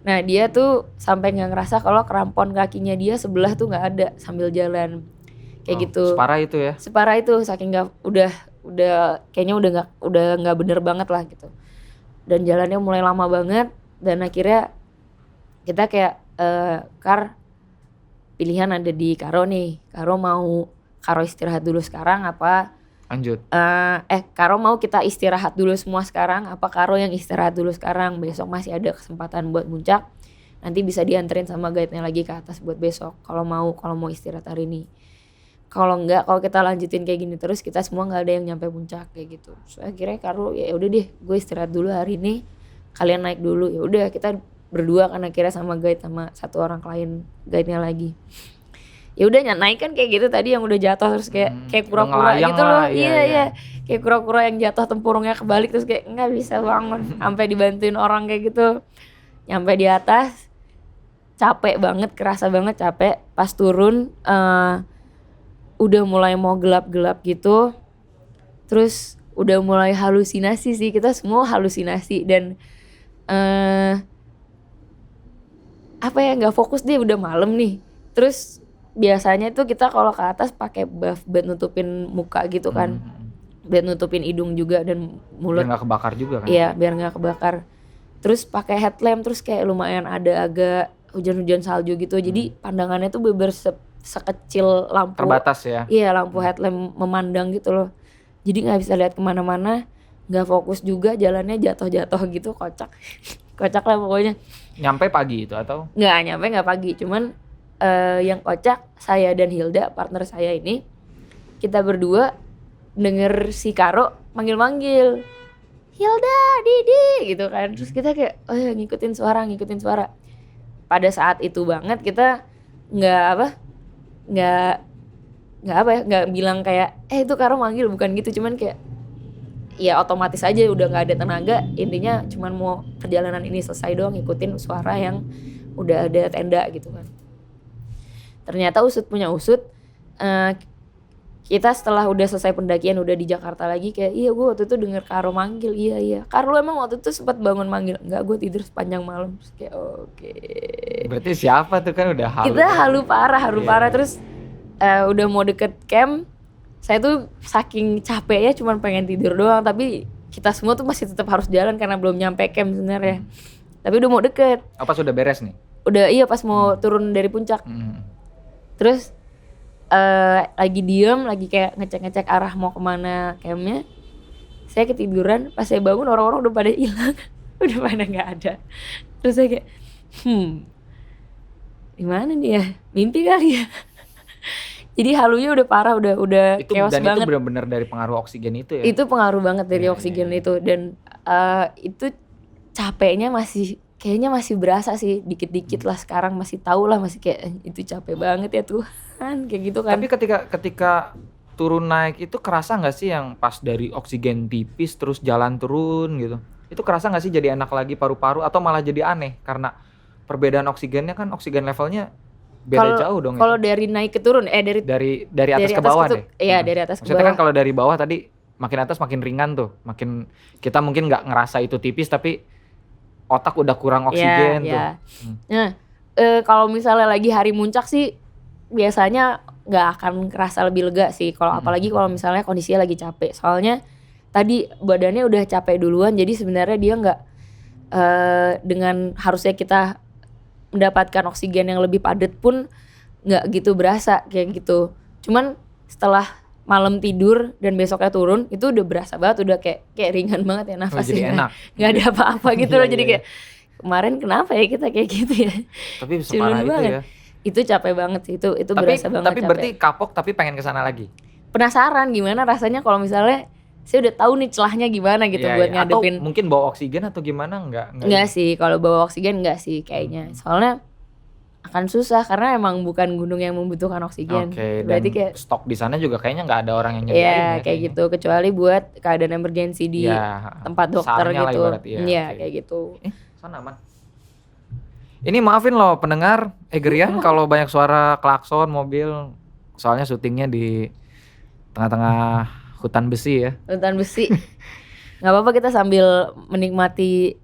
Nah dia tuh sampai nggak ngerasa kalau krampon kakinya dia sebelah tuh nggak ada sambil jalan kayak gitu. Separah itu ya? Separah itu, saking nggak udah kayaknya udah nggak bener banget lah gitu. Dan jalannya mulai lama banget, dan akhirnya kita kayak pilihan ada di Karo nih. Karo istirahat dulu sekarang apa? Lanjut. Karo mau kita istirahat dulu semua sekarang, apa Karo yang istirahat dulu sekarang, besok masih ada kesempatan buat muncak, nanti bisa dianterin sama guide-nya lagi ke atas buat besok kalau mau istirahat hari ini. Kalau kita lanjutin kayak gini terus, kita semua nggak ada yang nyampe puncak kayak gitu. So akhirnya Karo ya udah deh, gue istirahat dulu hari ini, kalian naik dulu. Ya udah kita berdua kan akhirnya sama guide sama satu orang klien guide-nya lagi. Ya udah naik kan kayak gitu tadi yang udah jatuh terus kayak kura-kura ngelayang gitu lah, loh. iya, Iya iya. iya. Kayak kura-kura yang jatuh tempurungnya kebalik terus kayak nggak bisa bangun sampai dibantuin orang kayak gitu. Nyampe di atas capek banget, kerasa banget capek. Pas turun udah mulai mau gelap-gelap gitu. Terus udah mulai halusinasi sih, kita semua halusinasi dan apa ya, nggak fokus dia udah malam nih. Terus biasanya tuh kita kalau ke atas pakai buff buat nutupin muka gitu kan, buat nutupin hidung juga dan Biar mulut. nggak kebakar juga kan. Iya biar nggak kebakar. Terus pakai headlamp terus kayak lumayan ada agak hujan-hujan salju gitu. Jadi pandangannya tuh bener sekecil lampu. Terbatas ya. Iya lampu headlamp memandang gitu loh. Jadi nggak bisa lihat kemana-mana, nggak fokus juga, jalannya jatuh-jatuh gitu, kocak. Kocak lah pokoknya. Nyampe pagi itu atau? Nggak pagi, cuman yang kocak saya dan Hilda partner saya ini, kita berdua denger si Karo manggil-manggil, Hilda, Didi gitu kan. Terus kita kayak oh ya ngikutin suara. Pada saat itu banget kita nggak bilang kayak itu Karo manggil, bukan gitu, cuman kayak ya otomatis aja udah nggak ada tenaga, intinya cuman mau perjalanan ini selesai doang, ngikutin suara yang udah ada tenda gitu kan. Ternyata usut punya usut, kita setelah udah selesai pendakian udah di Jakarta lagi kayak iya gue waktu itu denger Karo manggil. Iya Karo emang waktu itu sempat bangun manggil? Enggak, gue tidur sepanjang malam. Terus kayak oke. Berarti siapa tuh kan udah halu. Kita halu parah. Terus udah mau deket camp, saya tuh saking capeknya cuman pengen tidur doang, tapi kita semua tuh masih tetap harus jalan karena belum nyampe camp sebenarnya. Tapi udah mau deket. Apa sudah beres nih? Udah iya pas mau turun dari puncak. Terus lagi diem, lagi kayak ngecek arah mau kemana campnya. Saya ketiduran, pas saya bangun orang-orang udah pada hilang. Udah pada gak ada. Terus saya kayak gimana nih ya, mimpi kali ya. Jadi halunya udah parah, udah Itu, chaos dan banget. itu benar-benar dari pengaruh oksigen itu ya? Itu pengaruh banget dari Iya, oksigen iya. itu. Dan itu capeknya kayaknya masih berasa sih dikit-dikit lah. Sekarang masih tahu lah, masih kayak itu capek banget ya Tuhan, kayak gitu kan. Tapi ketika turun naik itu kerasa nggak sih yang pas dari oksigen tipis terus jalan turun gitu? Itu kerasa nggak sih jadi enak lagi paru-paru atau malah jadi aneh karena perbedaan oksigennya kan, oksigen levelnya beda jauh dong. Kalau dari naik ke turun dari atas ke bawah deh. Iya, dari atas ke Maksudnya bawah. kan kalau dari bawah tadi makin atas makin ringan tuh, makin kita mungkin nggak ngerasa itu tipis tapi otak udah kurang oksigen tuh. Nah, kalau misalnya lagi hari muncak sih biasanya nggak akan kerasa lebih lega sih. Kalau apalagi kalau misalnya kondisinya lagi capek. Soalnya tadi badannya udah capek duluan, jadi sebenarnya dia nggak dengan harusnya kita mendapatkan oksigen yang lebih padat pun nggak gitu berasa kayak gitu. Cuman setelah malam tidur dan besoknya turun itu udah berasa banget, udah kayak ringan banget ya nafasnya. Jadi enak. Nggak ada apa-apa gitu Iya, loh. Jadi iya. kayak kemarin kenapa ya kita kayak gitu ya? Tapi separah itu banget. ya. Itu capek banget sih, itu berasa banget Tapi capek. berarti kapok tapi pengen kesana lagi. Penasaran gimana rasanya kalau misalnya saya udah tahu nih celahnya gimana gitu Iya, buat iya. Atau ngadepin. mungkin bawa oksigen atau gimana Enggak sih, kalau bawa oksigen enggak sih kayaknya. Soalnya akan susah karena emang bukan gunung yang membutuhkan oksigen. Oke, Berarti dan kayak stok di sana juga kayaknya nggak ada orang yang nyediain ya ya kayak kayaknya. gitu, kecuali buat keadaan emergensi di Ya, tempat dokter sarnya lah gitu. ibarat, iya, Iya, oke. kayak gitu. Sana aman. Ini maafin loh pendengar Egerian kalau banyak suara klakson mobil, soalnya syutingnya di tengah-tengah hutan besi ya. Hutan besi. Nggak apa-apa, kita sambil menikmati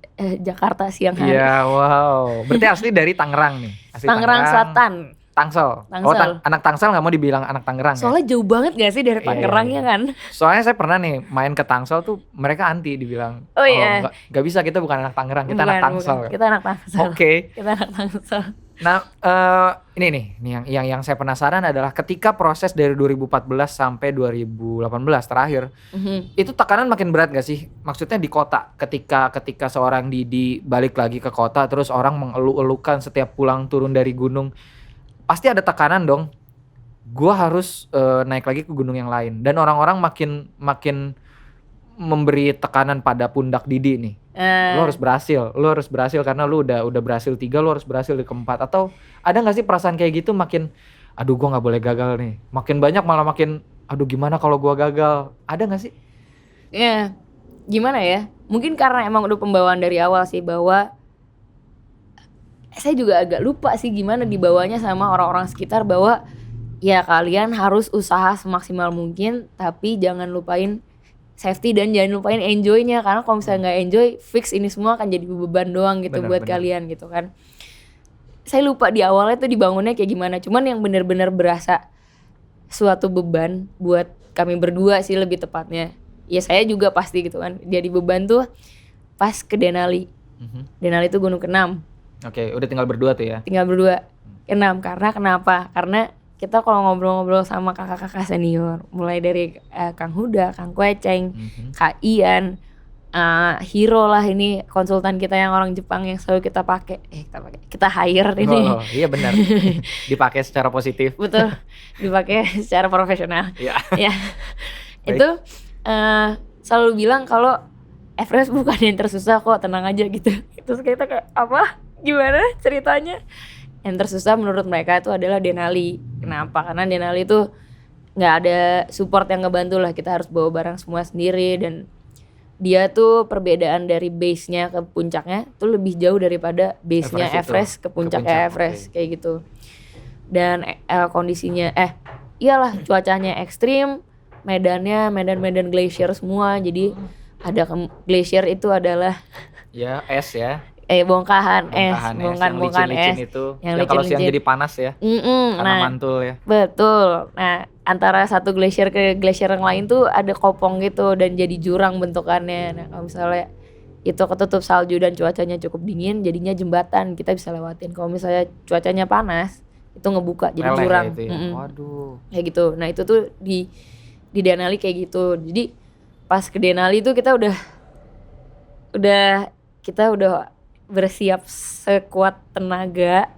Jakarta siang hari. Iya, wow. Berarti asli dari Tangerang nih. Asli Tangerang Selatan. Tangsel. Tangsel. Oh, anak Tangsel nggak mau dibilang anak Tangerang ya? Soalnya jauh banget gak sih dari Iya, Tangerang iya. ya kan? Soalnya saya pernah nih main ke Tangsel tuh mereka anti dibilang. Oh, iya. Nggak bisa, kita bukan anak Tangerang, kita anak Tangsel. Bukan. Kita anak Tangsel. Oke. Kita anak Tangsel. Nah, ini yang saya penasaran adalah ketika proses dari 2014 sampai 2018 terakhir, itu tekanan makin berat gak sih? Maksudnya di kota, ketika seorang Didi balik lagi ke kota, terus orang mengeluh-elukan setiap pulang turun dari gunung, pasti ada tekanan dong. Gua harus naik lagi ke gunung yang lain, dan orang-orang makin memberi tekanan pada pundak Didi nih. Lu harus berhasil karena lu udah berhasil 3, lu harus berhasil di keempat. Atau ada nggak sih perasaan kayak gitu, makin aduh gua nggak boleh gagal nih, makin banyak malah makin aduh gimana kalau gua gagal, ada nggak sih? Ya gimana ya, mungkin karena emang udah pembawaan dari awal sih, bahwa saya juga agak lupa sih gimana dibawanya sama orang-orang sekitar, bahwa ya kalian harus usaha semaksimal mungkin tapi jangan lupain safety dan jangan lupain enjoy-nya, karena kalau misalnya nggak enjoy, fix ini semua akan jadi beban doang gitu buat kalian gitu kan. Saya lupa di awalnya tuh dibangunnya kayak gimana, cuman yang benar-benar berasa suatu beban buat kami berdua sih lebih tepatnya. Ya saya juga pasti gitu kan, jadi beban tuh pas ke Denali. Denali itu gunung ke-6. Oke, udah tinggal berdua tuh ya? Tinggal berdua, ke-6. Karena kenapa? Karena kita kalau ngobrol-ngobrol sama kakak-kakak senior, mulai dari Kang Huda, Kang Kueceng, Kak Ian, Hiro lah, ini konsultan kita yang orang Jepang yang selalu kita hire ini. Oh, iya benar. Dipakai secara positif. Betul, dipakai secara profesional. Iya. Ya. Itu selalu bilang kalau Everest bukan yang tersusah kok, tenang aja gitu. Terus kita kayak apa? Gimana ceritanya? Yang tersusah menurut mereka itu adalah Denali. Kenapa? Karena Denali itu nggak ada support yang ngebantu lah. Kita harus bawa barang semua sendiri, dan dia tuh perbedaan dari base-nya ke puncaknya tuh lebih jauh daripada base-nya Everest ke puncaknya Everest, kayak gitu. Dan kondisinya iyalah cuacanya ekstrim, medan glacier semua. Jadi ada glacier itu adalah ya es ya. Bongkahan es itu yang kalau siang jadi panas ya. Karena mantul ya. Betul. Nah, antara satu glacier ke glacier yang lain tuh ada kopong gitu dan jadi jurang bentukannya. Nah, kalau misalnya itu ketutup salju dan cuacanya cukup dingin, jadinya jembatan kita bisa lewatin. Kalau misalnya cuacanya panas, itu ngebuka jadi Leleh jurang. Ya itu ya. Waduh. Kayak gitu. Nah, itu tuh di Denali kayak gitu. Jadi pas ke Denali tuh kita udah bersiap sekuat tenaga.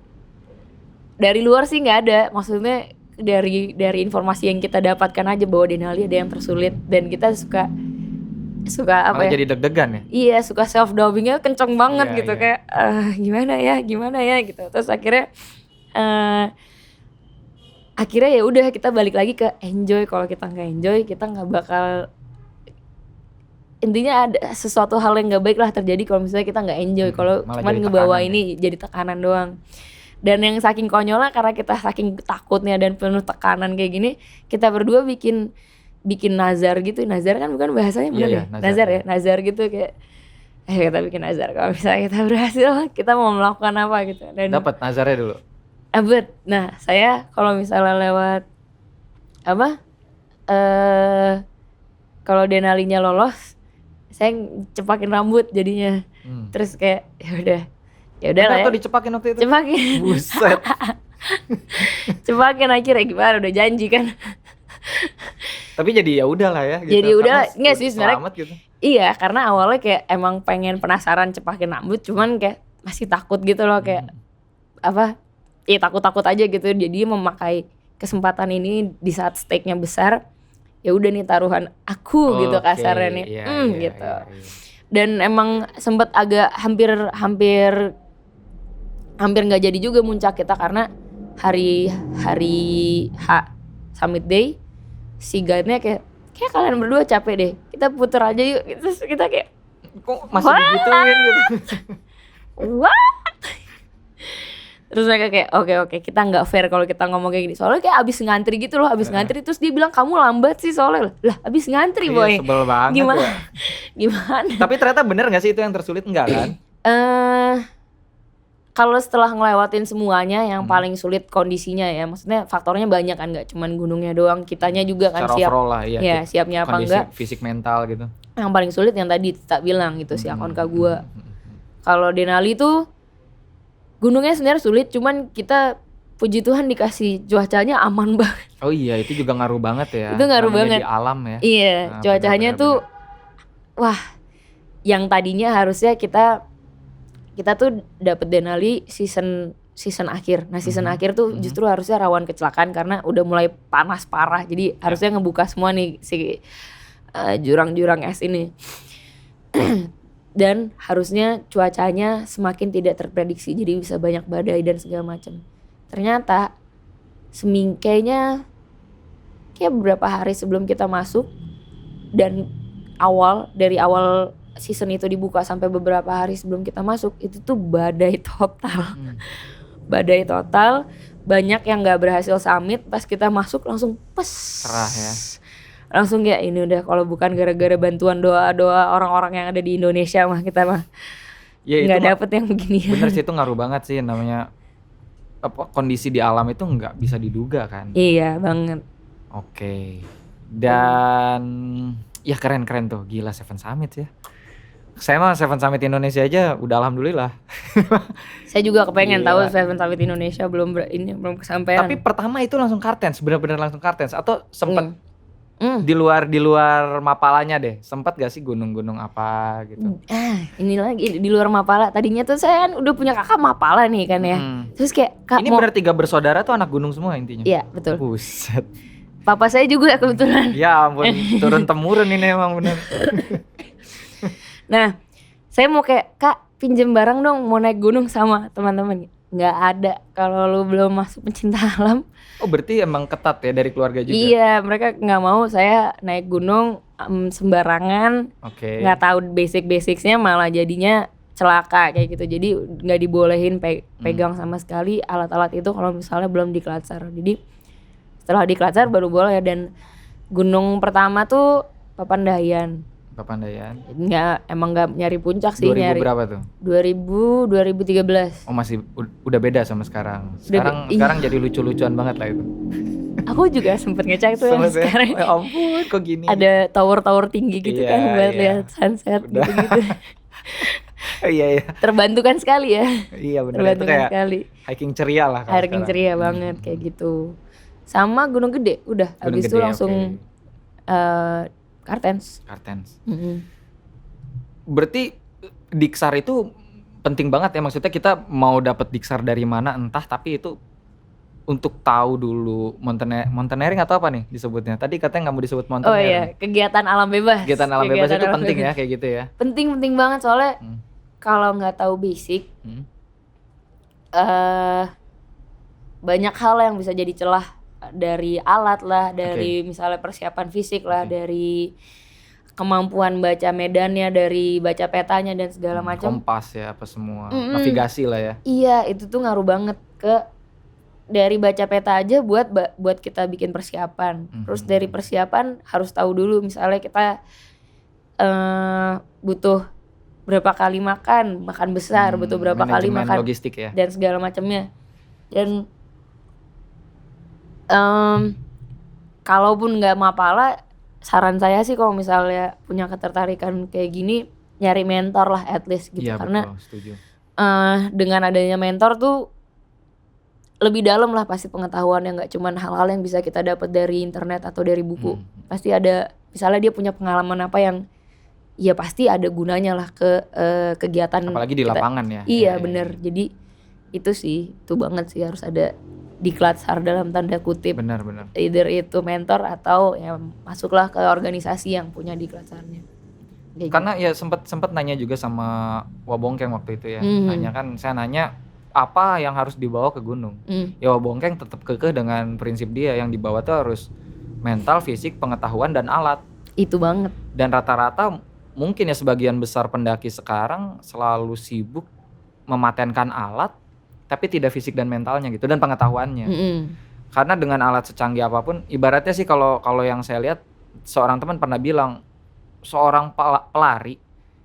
Dari luar sih nggak ada, maksudnya dari informasi yang kita dapatkan aja bahwa Denali ada yang tersulit, dan kita suka apa malah ya? jadi deg-degan ya? Iya, suka self doubtingnya kenceng banget gitu. Iya. Kayak gimana ya gitu. Terus akhirnya ya udah kita balik lagi ke enjoy. Kalau kita nggak enjoy, kita nggak bakal, intinya ada sesuatu hal yang nggak baik lah terjadi kalau misalnya kita nggak enjoy. Kalau cuman ngebawa ini jadi tekanan doang. Dan yang saking konyolnya, karena kita saking takutnya dan penuh tekanan kayak gini, kita berdua bikin nazar gitu. Nazar kan bukan bahasanya benar ya? Nazar ya, nazar gitu kayak kita bikin nazar kalau misalnya kita berhasil, kita mau melakukan apa gitu. Dan dapat nazarnya dulu. Nah, saya kalau misalnya lewat kalau Denalinya lolos, saya cepakin rambut jadinya. Terus kayak ya udah lah ya. Atau dicepakin waktu itu? Cepakin. Buset. Cepakin akhirnya gimana, udah janji kan. Tapi jadi ya udah lah ya gitu. Jadi udah, enggak sih sebenarnya. Gitu. Iya, karena awalnya kayak emang pengen penasaran cepakin rambut, cuman kayak masih takut gitu loh, kayak takut-takut aja gitu. Jadi memakai kesempatan ini di saat stake-nya besar. Ya udah nih taruhan aku gitu kasarnya nih. Gitu. Iya. Dan emang sempet agak hampir nggak jadi juga muncak kita, karena hari Summit Day si guide-nya kayak kalian berdua capek deh, kita puter aja yuk. Terus kita kayak kok masih digituin gitu. What? Terus mereka kayak oke, kita nggak fair kalau kita ngomong kayak gini, soalnya kayak abis ngantri gitu loh, ngantri. Terus dia bilang kamu lambat sih soalnya. Lah abis ngantri boy. Sebel banget. Gimana? Tapi ternyata bener nggak sih itu yang tersulit, enggak kan? Kalau setelah ngelewatin semuanya, yang paling sulit kondisinya ya, maksudnya faktornya banyak kan, nggak cuman gunungnya doang, kitanya juga kan siap. Lah, iya, siapnya apa enggak? Fisik mental gitu. Yang paling sulit yang tadi tak bilang gitu, si Akonka gua. Kalau Denali tuh gunungnya sebenarnya sulit, cuman kita puji Tuhan dikasih cuacanya aman banget. Oh iya, itu juga ngaruh banget ya. Itu ngaruh banget. Di alam ya. Iya, cuacanya tuh wah, yang tadinya harusnya kita tuh dapet Denali season akhir. Nah, season akhir tuh justru harusnya rawan kecelakaan karena udah mulai panas parah. Jadi harusnya ngebuka semua nih si jurang-jurang es ini. Dan harusnya cuacanya semakin tidak terprediksi, jadi bisa banyak badai dan segala macam. Ternyata kayaknya beberapa hari sebelum kita masuk dan dari awal season itu dibuka sampai beberapa hari sebelum kita masuk, itu tuh badai total. Badai total, banyak yang nggak berhasil summit. Pas kita masuk langsung Cerah ya. Langsung ya ini udah, kalau bukan gara-gara bantuan doa-doa orang-orang yang ada di Indonesia mah kita mah nggak dapet yang begini. Bener sih, itu ngaruh banget sih, namanya kondisi di alam itu nggak bisa diduga kan. Iya banget. Oke. Dan ya keren tuh, gila Seven Summit ya. Saya mah Seven Summit Indonesia aja udah alhamdulillah. Saya juga kepengen tahu Gila. Seven Summit Indonesia belum kesampaian. Tapi pertama itu langsung Kartens, benar-benar langsung Kartens atau sempet Hmm. di luar Mapalanya deh, sempat gak sih gunung-gunung apa gitu? Ini lagi di luar Mapala. Tadinya tuh saya kan udah punya kakak Mapala nih kan ya. Terus kayak kak Ini mau, benar 3 bersaudara tuh anak gunung semua intinya. iya betul. Buset. Papa saya juga kebetulan. Ya ampun, turun temurun ini emang bener. Nah, saya mau kayak kak pinjem barang dong, mau naik gunung sama teman-teman. Nggak ada kalau lu belum masuk pencinta alam. Oh berarti emang ketat ya dari keluarga juga? Iya, mereka nggak mau saya naik gunung sembarangan. Oke. Nggak tahu basic-basicnya, malah jadinya celaka kayak gitu. Jadi nggak dibolehin pegang sama sekali alat-alat itu kalau misalnya belum diklatsar. Jadi setelah diklatsar baru boleh. Dan gunung pertama tuh Papandayan. Emang nggak nyari puncak sih. 2000 berapa tuh? 2013. Oh masih udah beda sama sekarang. Sekarang jadi lucu-lucuan banget lah itu. Aku juga sempet ngecek tuh Sempet ya? sekarang. Ya ampun kok gini. Ada tower-tower tinggi gitu Iya, kan buat iya. lihat sunset Udah. gitu-gitu. Iya. Terbantukan sekali ya. Iya bener, itu Terbantukan kayak sekali. hiking ceria lah kalau Hiking sekarang. ceria banget kayak gitu. Sama Gunung Gede udah. Gunung Abis itu Gede, langsung oke. Kartens. Berarti Diksar itu penting banget ya, maksudnya kita mau dapat Diksar dari mana entah, tapi itu untuk tahu dulu mountaineering atau apa nih disebutnya? Tadi katanya nggak mau disebut Oh mountaineering. iya, kegiatan alam bebas. Kegiatan alam bebas itu alam penting bebas. ya kayak gitu ya. Penting banget soalnya kalau nggak tahu basic, banyak hal yang bisa jadi celah, dari alat lah, dari misalnya persiapan fisik lah, dari kemampuan baca medannya, dari baca petanya dan segala macam. Kompas ya apa semua, navigasi lah ya. Iya, itu tuh ngaruh banget ke dari baca peta aja buat kita bikin persiapan. Terus dari persiapan harus tahu dulu misalnya kita butuh berapa kali makan besar, butuh berapa kali makan logistik ya. dan segala macamnya. Dan kalaupun nggak Mapala, saran saya sih kalau misalnya punya ketertarikan kayak gini, nyari mentor lah at least gitu. Iya, karena betul, setuju. Dengan adanya mentor tuh lebih dalam lah pasti pengetahuan, yang nggak cuman hal-hal yang bisa kita dapat dari internet atau dari buku. Pasti ada, misalnya dia punya pengalaman apa yang ya pasti ada gunanya lah ke kegiatan apalagi di lapangan ya. Iya bener. Jadi itu sih, itu banget sih harus ada diklatsar dalam tanda kutip. Benar. Either itu mentor atau ya masuklah ke organisasi yang punya diklatsarnya. Karena ya sempat nanya juga sama Wabongkeng waktu itu ya. Saya nanya apa yang harus dibawa ke gunung. Ya Wabongkeng tetap kekeh dengan prinsip dia, yang dibawa tuh harus mental, fisik, pengetahuan dan alat. Itu banget. Dan rata-rata mungkin ya sebagian besar pendaki sekarang selalu sibuk mematenkan alat tapi tidak fisik dan mentalnya gitu, dan pengetahuannya. Karena dengan alat secanggih apapun, ibaratnya sih kalau yang saya lihat, seorang teman pernah bilang seorang pelari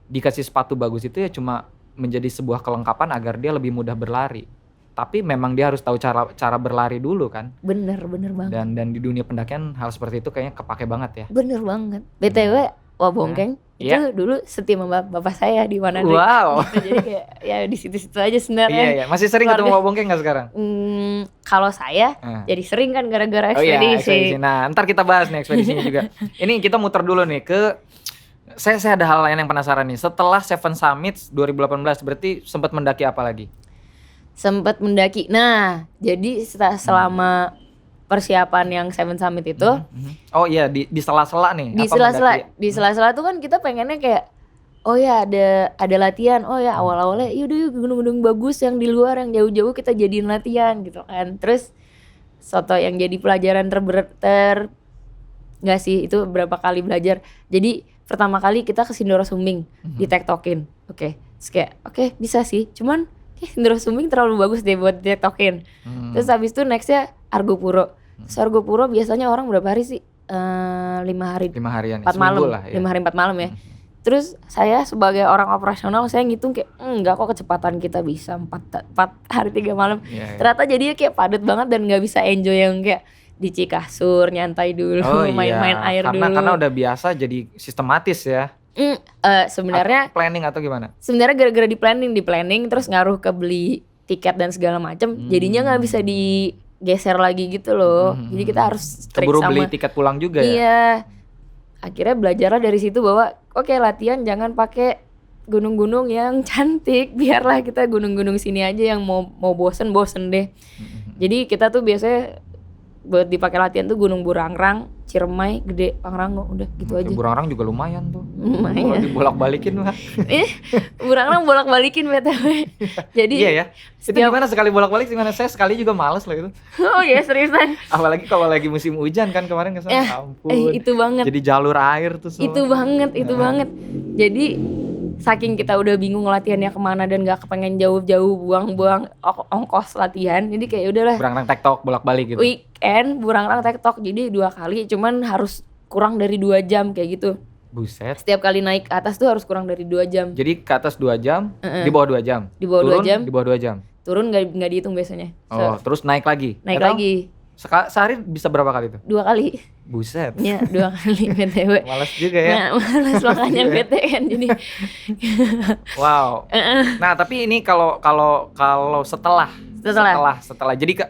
dikasih sepatu bagus itu ya cuma menjadi sebuah kelengkapan agar dia lebih mudah berlari. Tapi memang dia harus tahu cara berlari dulu kan. Bener banget. Dan di dunia pendakian hal seperti itu kayaknya kepake banget ya. Bener banget. BTW Wabongkeng itu dulu setia sama bapak saya di mana. Wow. Gitu. Jadi kayak ya di situ-situ aja sebenarnya. Iya. Masih sering ketemu Wabongkeng nggak sekarang? Kalau saya jadi sering kan gara-gara ekspedisi. Nah, ntar kita bahas nih ekspedisinya juga. Ini kita muter dulu nih ke saya ada hal lain yang penasaran nih. Setelah Seven Summits 2018 berarti sempat mendaki apa lagi? Sempat mendaki. Nah, jadi selama persiapan yang Seven Summit itu. Oh iya, di sela-sela nih. Di apa sela-sela mendaki? di sela-sela tuh kan kita pengennya kayak oh ya ada latihan, oh ya awal-awalnya yaudah yuk gunung-gunung bagus yang di luar yang jauh-jauh kita jadiin latihan gitu kan. Terus soto yang jadi pelajaran nggak sih itu berapa kali belajar. Jadi pertama kali kita ke Sindoro Sumbing di tektokin. Oke. Terus kayak oke, bisa sih. Cuman Sindoro Sumbing terlalu bagus deh buat di tektokin. Terus habis itu nextnya Argopuro. Terus Argopuro biasanya orang berapa hari sih? 5 hari. 5 harian. 4 malam. Lah, ya. 5 hari 4 malam ya. Terus saya sebagai orang operasional saya ngitung kayak enggak kok kecepatan kita bisa 4 hari 3 malam. Yeah. Ternyata jadinya kayak padat banget dan nggak bisa enjoy yang kayak di Cikasur nyantai dulu, main-main air dulu. Karena udah biasa jadi sistematis ya. Sebenarnya planning atau gimana? Sebenarnya gara-gara di planning terus ngaruh ke beli tiket dan segala macam. Jadinya nggak bisa digeser lagi gitu loh. Jadi kita harus strict keburu sama beli tiket pulang juga ya. Iya. Akhirnya belajarlah dari situ bahwa oke, latihan jangan pakai gunung-gunung yang cantik, biarlah kita gunung-gunung sini aja yang mau bosen deh. Jadi kita tuh biasanya buat dipakai latihan tuh Gunung Burangrang, Ciremai, Gede Pangrango, udah gitu aja. Burangrang juga lumayan tuh. Lumayan. Kalau dibolak-balikin lah. Burangrang bolak-balikin BTW. Jadi iya ya. Itu gimana sekali bolak-balik gimana? Saya sekali juga males loh itu. Oh ya seriusan. Apalagi kalau lagi musim hujan kan kemarin ke sana. Ampun. Itu banget. Jadi jalur air tuh semua. Itu banget. Jadi saking kita udah bingung latihannya kemana dan gak kepengen jauh-jauh buang-buang ongkos latihan, jadi kayak udahlah Burangrang tektok bolak-balik gitu. Weekend Burangrang tektok, jadi 2 kali cuman harus kurang dari 2 jam kayak gitu. Buset. Setiap kali naik ke atas tuh harus kurang dari 2 jam. Jadi ke atas 2 jam, di bawah 2 jam. Di bawah 2 jam. Di bawah 2 jam. Turun gak dihitung biasanya. Terus naik lagi. Naik lagi. Sehari bisa berapa kali tuh? 2 kali. Buset. Ya 2 kali BTW. Males juga ya. Nah, males makanya BTN jadi. Wow. Nah, tapi ini kalau setelah. Jadi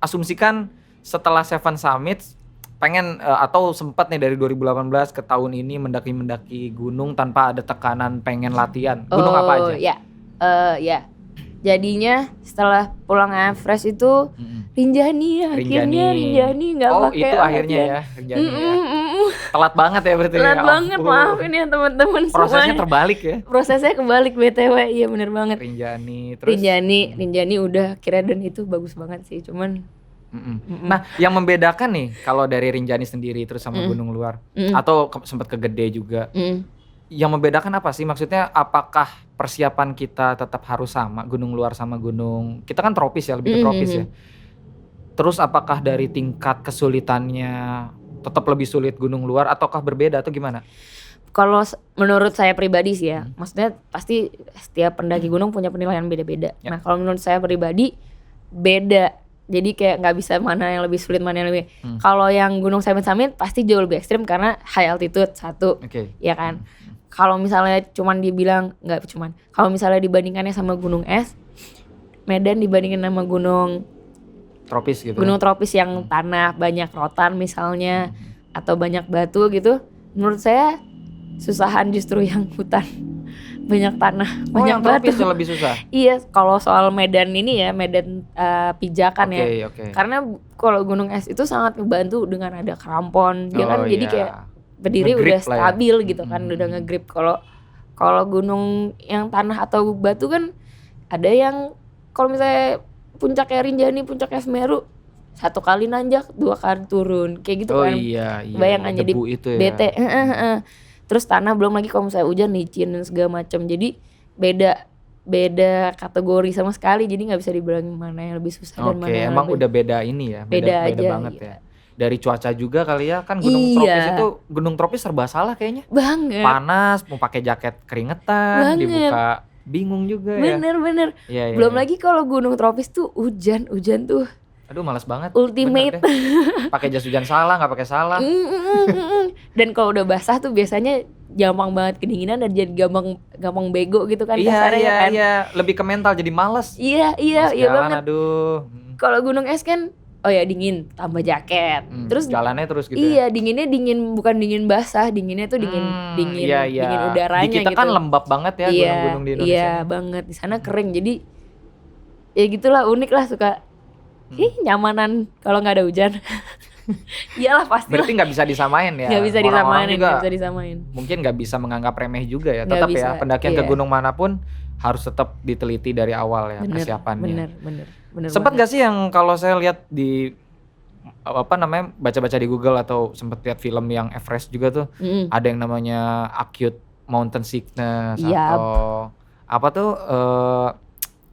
asumsikan setelah Seven Summit pengen atau sempat nih dari 2018 ke tahun ini mendaki gunung tanpa ada tekanan pengen latihan. Gunung apa aja? Ya. Jadinya setelah pulang Everest itu Rinjani nggak pakai. Oh itu akhirnya ya Rinjani ya. Telat banget ya berarti. Telat banget, maafin ya teman-teman. Prosesnya terbalik ya. Prosesnya kebalik BTW, iya bener banget. Rinjani terus. Rinjani udah kira dan itu bagus banget sih, cuman. Nah, yang membedakan nih kalau dari Rinjani sendiri terus sama gunung luar atau sempat ke Gede juga. Yang membedakan apa sih? Maksudnya apakah persiapan kita tetap harus sama gunung luar sama gunung? Kita kan tropis ya, lebih ke tropis ya. Terus apakah dari tingkat kesulitannya tetap lebih sulit gunung luar ataukah berbeda atau gimana? Kalau menurut saya pribadi sih ya, maksudnya pasti setiap pendaki gunung punya penilaian beda-beda. Nah, kalau menurut saya pribadi beda. Jadi kayak nggak bisa mana yang lebih sulit, mana yang lebih. Kalau yang Gunung Seven Summit pasti jauh lebih ekstrim karena high altitude satu, ya kan. Kalau misalnya cuman dibilang kalau misalnya dibandingkannya sama gunung es, Medan dibandingin sama gunung tropis gitu. Gunung tropis yang tanah banyak rotan misalnya atau banyak batu gitu, menurut saya susahan justru yang hutan. Banyak tanah, banyak yang batu. tropis lebih susah. Iya, kalau soal Medan ini ya, Medan pijakan ya. Karena kalau gunung es itu sangat membantu dengan ada krampon, dia kan jadi kayak berdiri udah stabil gitu kan, udah nge-grip. Kalau gunung yang tanah atau batu kan ada yang kalau misalnya puncaknya Rinjani, puncaknya Semeru, 1 kali nanjak, 2 kali turun, kayak gitu kan. Iya. Bayangkan jadi itu ya. bete. Terus tanah belum lagi kalau misalnya hujan licin dan segala macam. Jadi beda kategori sama sekali. Jadi nggak bisa dibilang mana yang lebih susah dan mana yang emang lebih. udah beda ini ya. Beda aja banget iya. Ya. Dari cuaca juga kali ya, kan gunung tropis serba salah kayaknya. Banget. Panas, mau pakai jaket keringetan, dibuka bingung juga ya. Bener. Ya, belum lagi kalau gunung tropis tuh hujan tuh. Aduh, malas banget. Ultimate. Pakai jas hujan salah, nggak pakai salah. Dan kalau udah basah tuh biasanya gampang banget kedinginan dan jadi gampang bego gitu kan. Iya. Lebih ke mental, jadi malas. Iya banget. Aduh. Kalau gunung es kan, dingin, tambah jaket. Terus jalannya terus gitu. Iya, dinginnya bukan dingin basah, dinginnya tuh dingin udaranya gitu. Di kita kan lembab banget ya gunung-gunung di Indonesia. Iya banget, di sana kering. Jadi ya gitulah, unik lah, suka Nyamanan kalau nggak ada hujan. Iyalah pasti. Berarti nggak bisa disamain ya. Nggak bisa Orang-orang disamain, juga nggak bisa disamain. mungkin nggak bisa menganggap remeh juga ya. Nggak Tetap bisa, ya pendakian ke iya. gunung manapun harus tetap diteliti dari awal ya persiapannya. Bener Sempat banget. gak sih yang kalau saya lihat di baca-baca di Google atau sempet lihat film yang Everest juga tuh ada yang namanya acute mountain sickness Yap. atau apa tuh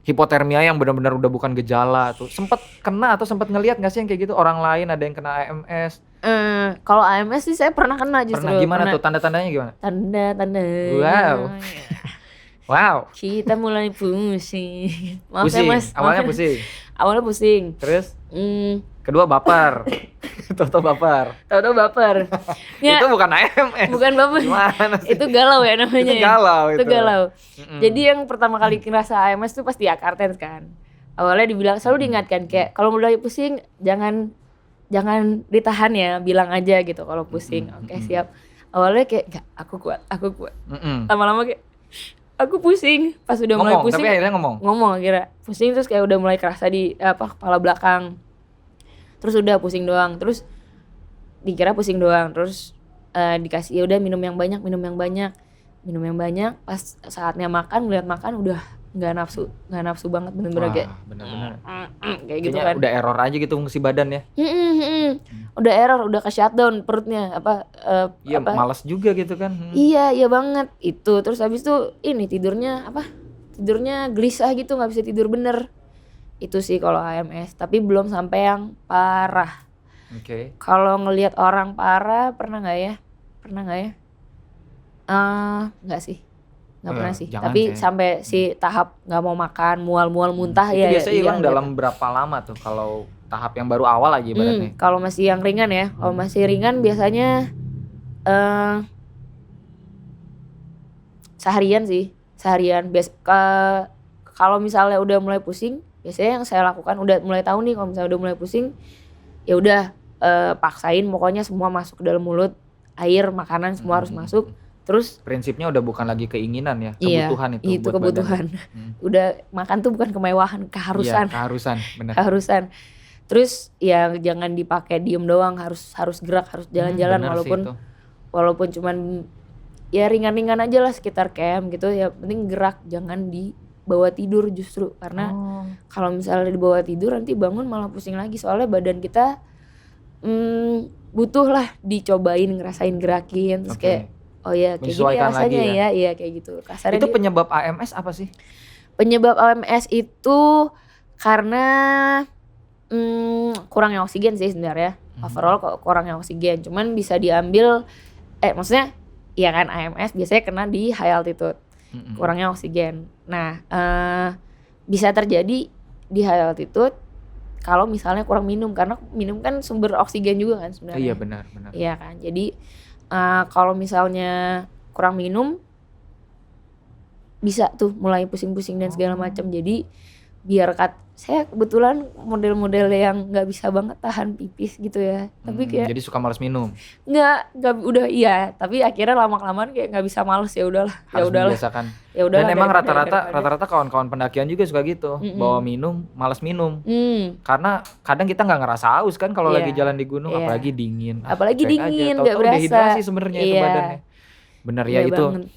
hipotermia yang benar-benar udah bukan gejala tuh. Sempet kena atau sempet ngelihat gak sih yang kayak gitu orang lain ada yang kena AMS? Kalau AMS sih saya pernah kena justru. Pernah gimana tuh tanda-tandanya gimana? Tanda-tanda. Wow. Wow. Kita mulai pusing. Maaf Pusing. ya Mas. Awalnya Maaf ya. pusing. Awalnya pusing. Terus Hmm, kedua baper. Toto baper. tahu-tahu baper. Ya, Itu bukan AMS. bukan baper. Gimana sih? Itu galau ya namanya. Itu galau Itu itu. galau. Jadi yang pertama kali ngerasa AMS tuh pasti Akartens kan. Awalnya dibilang selalu diingatkan kayak kalau mulai pusing jangan ditahan ya, bilang aja gitu kalau pusing. Oke, siap. Awalnya kayak enggak, aku kuat. Lama-lama kayak aku pusing. Pas udah mulai Ngomong, pusing tapi akhirnya ngomong. akhirnya pusing, terus kayak udah mulai kerasa di kepala belakang. Terus udah pusing doang, terus dikira pusing doang, terus dikasih ya udah minum yang banyak, pas saatnya makan, ngeliat makan udah nggak nafsu banget, bener-bener kayak Bener-bener. kayak gitu Kayaknya kan. udah error aja gitu fungsi badan ya. Udah error, udah ke shutdown perutnya Iya, malas juga gitu kan. Iya banget itu. Terus habis itu ini tidurnya gelisah gitu, nggak bisa tidur bener. Itu sih kalau AMS, tapi belum sampai yang parah. Oke. Kalau ngelihat orang parah pernah nggak ya? Nggak sih, nggak Oh, pernah ya, sih. jangan Tapi sih. sampai si tahap nggak mau makan, mual muntah Itu ya. biasanya hilang iya, dalam berapa lama tuh kalau tahap yang baru awal aja ibaratnya? Kalau masih yang ringan ya, kalau masih ringan biasanya seharian. Kalau misalnya udah mulai pusing, biasanya yang saya lakukan udah mulai tahu nih kalau misalnya udah mulai pusing, ya udah paksain pokoknya semua masuk ke dalam mulut, air, makanan semua harus masuk. Terus Prinsipnya udah bukan lagi keinginan ya, iya, kebutuhan itu buat kebutuhan. badan. Udah makan tuh bukan kemewahan, keharusan. Iya, keharusan, benar. Keharusan. Terus ya jangan dipakai diem doang, harus gerak, harus jalan-jalan Benar sih itu. walaupun cuman ya ringan-ringan aja lah sekitar camp gitu, ya penting gerak, jangan dibawa tidur justru, karena kalau misalnya dibawa tidur nanti bangun malah pusing lagi, soalnya badan kita butuh lah dicobain, ngerasain gerakin, terus kayak oh ya kayak gini Menyesuaikan rasanya lagi ya, iya kayak gitu. Kasarnya Itu penyebab AMS apa sih? penyebab AMS itu karena kurangnya oksigen sih sebenarnya. Overall kok kurangnya oksigen, cuman bisa diambil maksudnya ya kan AMS biasanya kena di high altitude, kurangnya oksigen. Nah bisa terjadi di high altitude kalau misalnya kurang minum, karena minum kan sumber oksigen juga kan sebenarnya. Iya benar. Iya kan, jadi kalau misalnya kurang minum bisa tuh mulai pusing-pusing dan segala macam. Jadi biar saya kebetulan model-model yang nggak bisa banget tahan pipis gitu ya, tapi kayak Jadi suka malas minum. nggak udah iya, tapi akhirnya lama-kelamaan kayak nggak bisa, males, ya udahlah. Harus membiasakan. Ya udahlah. Dan emang daripada- rata-rata kawan-kawan pendakian juga suka gitu, bawa minum, malas minum. Karena kadang kita nggak ngerasa haus kan kalau Iya. lagi jalan di gunung, Iya. apalagi dingin. Apalagi cuek aja. dingin, Tahu-tahu nggak berasa. dehidrasi sebenarnya itu Iya. badannya. Bener ya Iya itu. banget.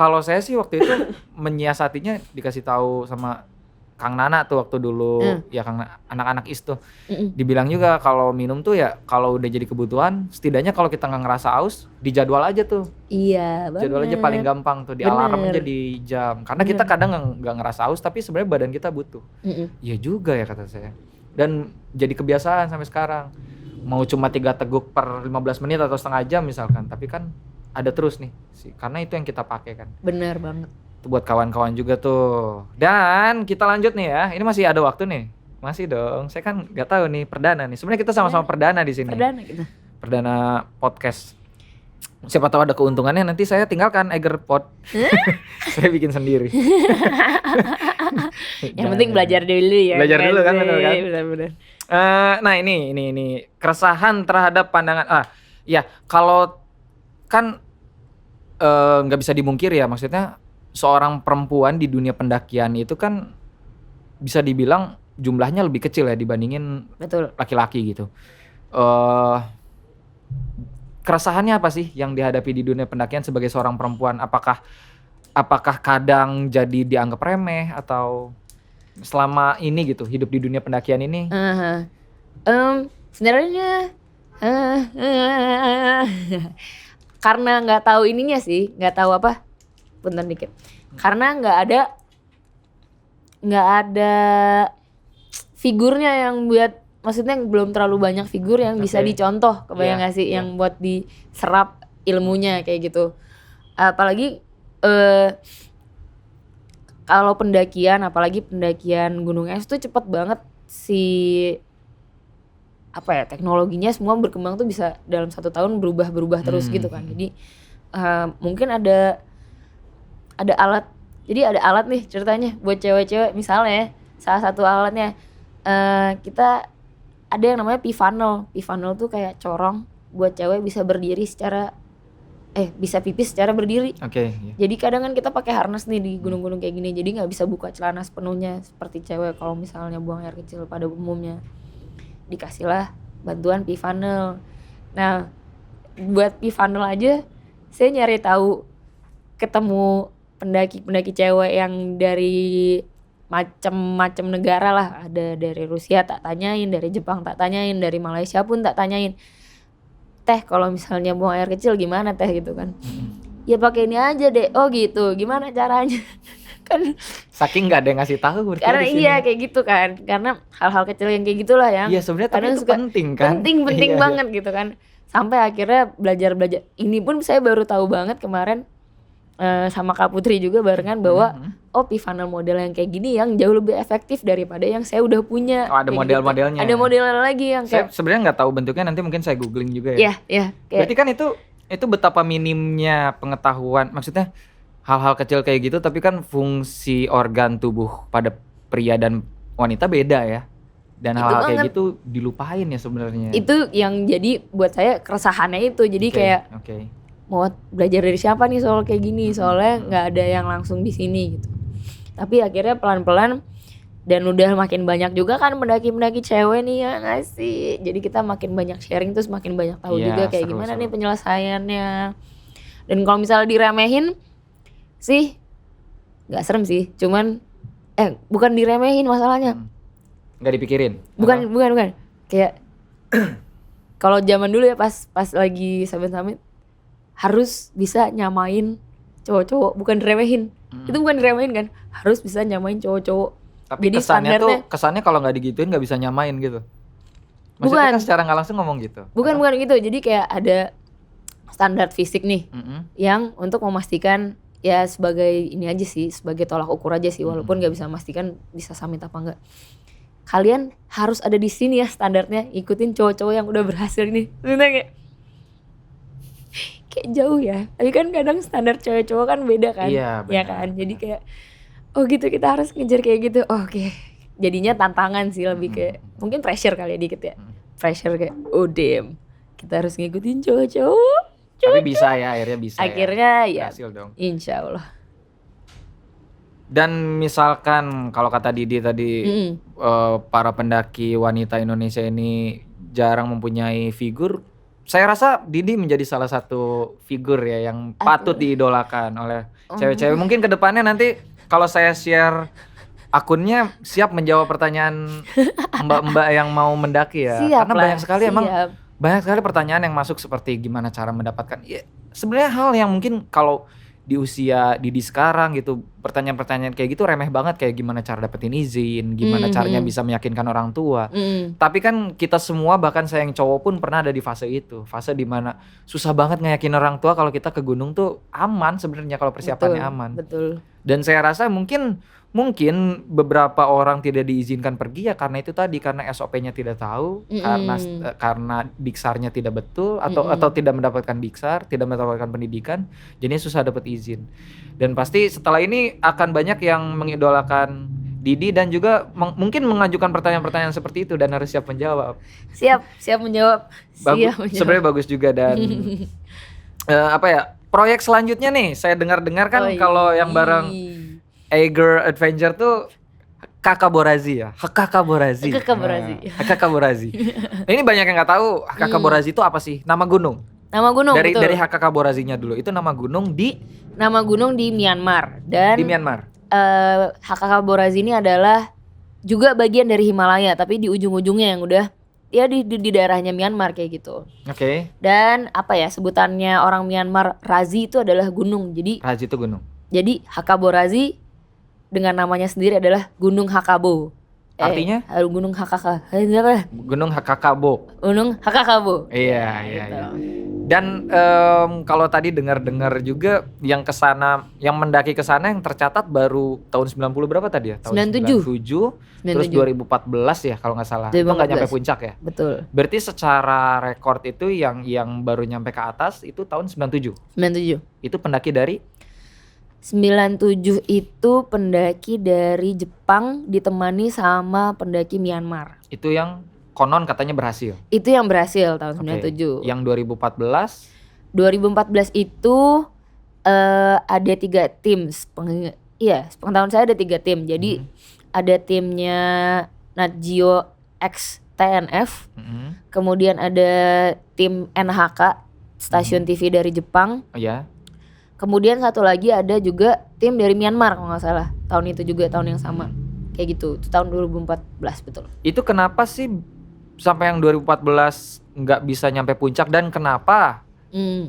Kalau saya sih waktu itu menyiasatinya dikasih tahu sama Kang Nana tuh waktu dulu, ya Kang anak-anak IS tuh. Dibilang juga kalau minum tuh ya kalau udah jadi kebutuhan, setidaknya kalau kita nggak ngerasa haus, dijadwal aja tuh. Iya banget. Jadwal aja paling gampang tuh, di alarm aja di jam. Karena kita kadang nggak ngerasa haus, tapi sebenarnya badan kita butuh. Iya juga ya kata saya. Dan jadi kebiasaan sampai sekarang. Mau cuma 3 teguk per 15 menit atau setengah jam misalkan, tapi kan ada terus nih. Karena itu yang kita pakai kan. Bener banget. Itu buat kawan-kawan juga tuh. Dan kita lanjut nih ya. Ini masih ada waktu nih. Masih dong. Saya kan nggak tahu nih perdana nih. Sebenarnya kita sama-sama perdana di sini. Perdana kita. Perdana podcast. Siapa tahu ada keuntungannya, nanti saya tinggalkan Egerpod. Saya bikin sendiri. Yang penting belajar dulu ya. Belajar dulu kan, bener kan? Bener. Nah ini keresahan terhadap pandangan. Ya kalau kan nggak bisa dimungkiri ya, maksudnya seorang perempuan di dunia pendakian itu kan bisa dibilang jumlahnya lebih kecil ya dibandingin Betul. laki-laki gitu. Eh Keresahannya apa sih yang dihadapi di dunia pendakian sebagai seorang perempuan? Apakah kadang jadi dianggap remeh atau selama ini gitu hidup di dunia pendakian ini? Aha. Sebenarnya karena nggak tahu ininya sih, nggak tahu apa, punten dikit. Karena nggak ada figurnya yang buat, maksudnya belum terlalu banyak figur yang bisa Oke. dicontoh, kebayang Iya, nggak sih, iya. yang buat diserap ilmunya kayak gitu. Apalagi eh kalau pendakian, apalagi pendakian gunung es tuh cepet banget apa ya, teknologinya semua berkembang tuh bisa dalam 1 tahun berubah terus gitu kan. Jadi mungkin ada alat, jadi ada alat nih ceritanya buat cewek-cewek, misalnya ya, salah satu alatnya kita ada yang namanya P-funnel. P-funnel tuh kayak corong buat cewek bisa berdiri secara bisa pipis secara berdiri. Oke, iya. Jadi kadang kan kita pakai harness nih di gunung-gunung kayak gini, jadi nggak bisa buka celana sepenuhnya seperti cewek kalau misalnya buang air kecil pada umumnya. Dikasihlah bantuan P-funnel. Nah, buat P-funnel aja saya nyari tahu, ketemu pendaki cewek yang dari macam-macam negara lah, ada dari Rusia tak tanyain, dari Jepang tak tanyain, dari Malaysia pun tak tanyain, teh kalau misalnya buang air kecil gimana teh gitu kan. Ya pakai ini aja deh. Oh gitu, gimana caranya? Kan Saking nggak ada yang ngasih tahu berarti karena di sini. iya kayak gitu kan, karena hal-hal kecil yang kayak gitulah yang Iya, sebenarnya tapi kadang itu suka penting kan? penting Iya, iya. banget gitu kan. Sampai akhirnya belajar ini pun saya baru tahu banget kemarin sama Kak Putri juga barengan bahwa oh P-funnel model yang kayak gini yang jauh lebih efektif daripada yang saya udah punya. Oh, ada kayak model-modelnya. Ada modelnya lagi yang Saya kayak sebenarnya nggak tahu bentuknya, nanti mungkin saya googling juga ya. ya kayak Berarti kan itu betapa minimnya pengetahuan, maksudnya hal-hal kecil kayak gitu, tapi kan fungsi organ tubuh pada pria dan wanita beda ya. Dan Itu hal-hal kayak banget. gitu dilupain ya sebenarnya. itu yang jadi buat saya keresahannya itu. Jadi Oke, kayak oke. mau belajar dari siapa nih soal kayak gini, soalnya nggak ada yang langsung di sini gitu. Tapi akhirnya pelan-pelan, dan udah makin banyak juga kan pendaki-pendaki cewek nih ya nggak sih, jadi kita makin banyak sharing terus makin banyak tahu Iya, juga kayak seru, gimana seru. nih penyelesaiannya. Dan kalau misalnya diremehin sih nggak serem sih, cuman bukan diremehin masalahnya, Nggak dipikirin. bukan kayak kalau zaman dulu ya pas lagi summit harus bisa nyamain cowok-cowok, bukan diremehin. Itu bukan diremehin kan, harus bisa nyamain cowok-cowok. Tapi Jadi kesannya kalau nggak digituin nggak bisa nyamain gitu. Maksudnya Bukan. kan secara nggak langsung ngomong gitu. bukan gitu. Jadi kayak ada standar fisik nih Mm-mm. yang untuk memastikan, ya sebagai ini aja sih, sebagai tolak ukur aja sih, walaupun nggak bisa memastikan bisa summit apa enggak. Kalian harus ada di sini ya standarnya, ikutin cowok-cowok yang udah berhasil ini. Sebenarnya kayak jauh ya, tapi kan kadang standar cowok-cowok kan beda kan. Iya, Ya benar, kan, jadi kayak oh gitu, kita harus ngejar kayak gitu. Oke. Jadinya tantangan sih, lebih kayak mungkin pressure kali ya dikit ya. Pressure kayak oh damn, kita harus ngikutin cowok-cowok. Tapi bisa ya, akhirnya bisa. Akhirnya ya Berhasil dong. insya Allah. Dan misalkan kalau kata Didi tadi, para pendaki wanita Indonesia ini jarang mempunyai figur, saya rasa Didi menjadi salah satu figur ya yang patut diidolakan oleh cewek-cewek. Mungkin kedepannya nanti kalau saya share akunnya, siap menjawab pertanyaan mbak-mbak yang mau mendaki ya. Siap Karena lah, banyak sekali emang siap. banyak sekali pertanyaan yang masuk seperti gimana cara mendapatkan. Ya, sebenarnya hal yang mungkin kalau di usia Didi sekarang gitu, pertanyaan-pertanyaan kayak gitu remeh banget, kayak gimana cara dapetin izin, gimana caranya bisa meyakinkan orang tua. Tapi kan kita semua, bahkan saya yang cowok pun pernah ada di fase itu, fase dimana susah banget ngeyakin orang tua kalau kita ke gunung tuh aman sebenarnya kalau persiapannya aman. Betul. Dan saya rasa mungkin beberapa orang tidak diizinkan pergi ya karena itu tadi, karena SOP-nya tidak tahu, karena diksarnya tidak betul, atau tidak mendapatkan diksar, tidak mendapatkan pendidikan, jadinya susah dapat izin. Dan pasti setelah ini akan banyak yang mengidolakan Didi dan juga mungkin mengajukan pertanyaan-pertanyaan seperti itu dan harus siap menjawab. Siap menjawab. Sebenarnya bagus juga. Dan apa ya, proyek selanjutnya nih saya dengar-dengar kan kalau yang bareng Eiger Adventure tuh Hakaka-Borazi ya. Hakaka-Borazi. Hakaka-Borazi. Nah, Hakaka-Borazi. Nah, ini banyak yang nggak tahu Hakaka-Borazi itu apa sih? Nama gunung. Nama gunung, Dari betul. Hakaka-Borazinya dulu. Itu nama gunung di Nama gunung di Myanmar. Dan Myanmar. Hakaka-Borazi ini adalah juga bagian dari Himalaya, tapi di ujung-ujungnya yang udah ya di daerahnya Myanmar kayak gitu. Oke. Dan apa ya sebutannya orang Myanmar, Razi itu adalah gunung. Razi itu gunung. Jadi Hakka-Borazi dengan namanya sendiri adalah Gunung Hakabo. Artinya? Gunung Hakaka. Gunung Hakakabo. Gunung Hakakabo. Iya, iya, iya. Dan kalau tadi dengar-dengar juga yang kesana, yang mendaki ke sana yang tercatat baru tahun 90 berapa tadi ya? Tahun 97. Terus 2014 ya kalau nggak salah. Itu nggak nyampe puncak ya? Betul. Berarti secara rekor itu yang baru nyampe ke atas itu tahun 97. 97. Itu pendaki dari 97 itu pendaki dari Jepang ditemani sama pendaki Myanmar. itu yang konon katanya berhasil. Itu yang berhasil tahun Oke. 97. Yang 2014 2014 itu ada 3 tim. Iya, sepengetahuan saya ada 3 tim. Jadi ada timnya Nat Geo X TNF, kemudian ada tim NHK stasiun TV dari Jepang. ya. Kemudian satu lagi ada juga tim dari Myanmar kalau nggak salah. Tahun itu juga tahun yang sama. Kayak gitu. Itu tahun 2014 betul. Itu kenapa sih sampai yang 2014 nggak bisa nyampe puncak dan kenapa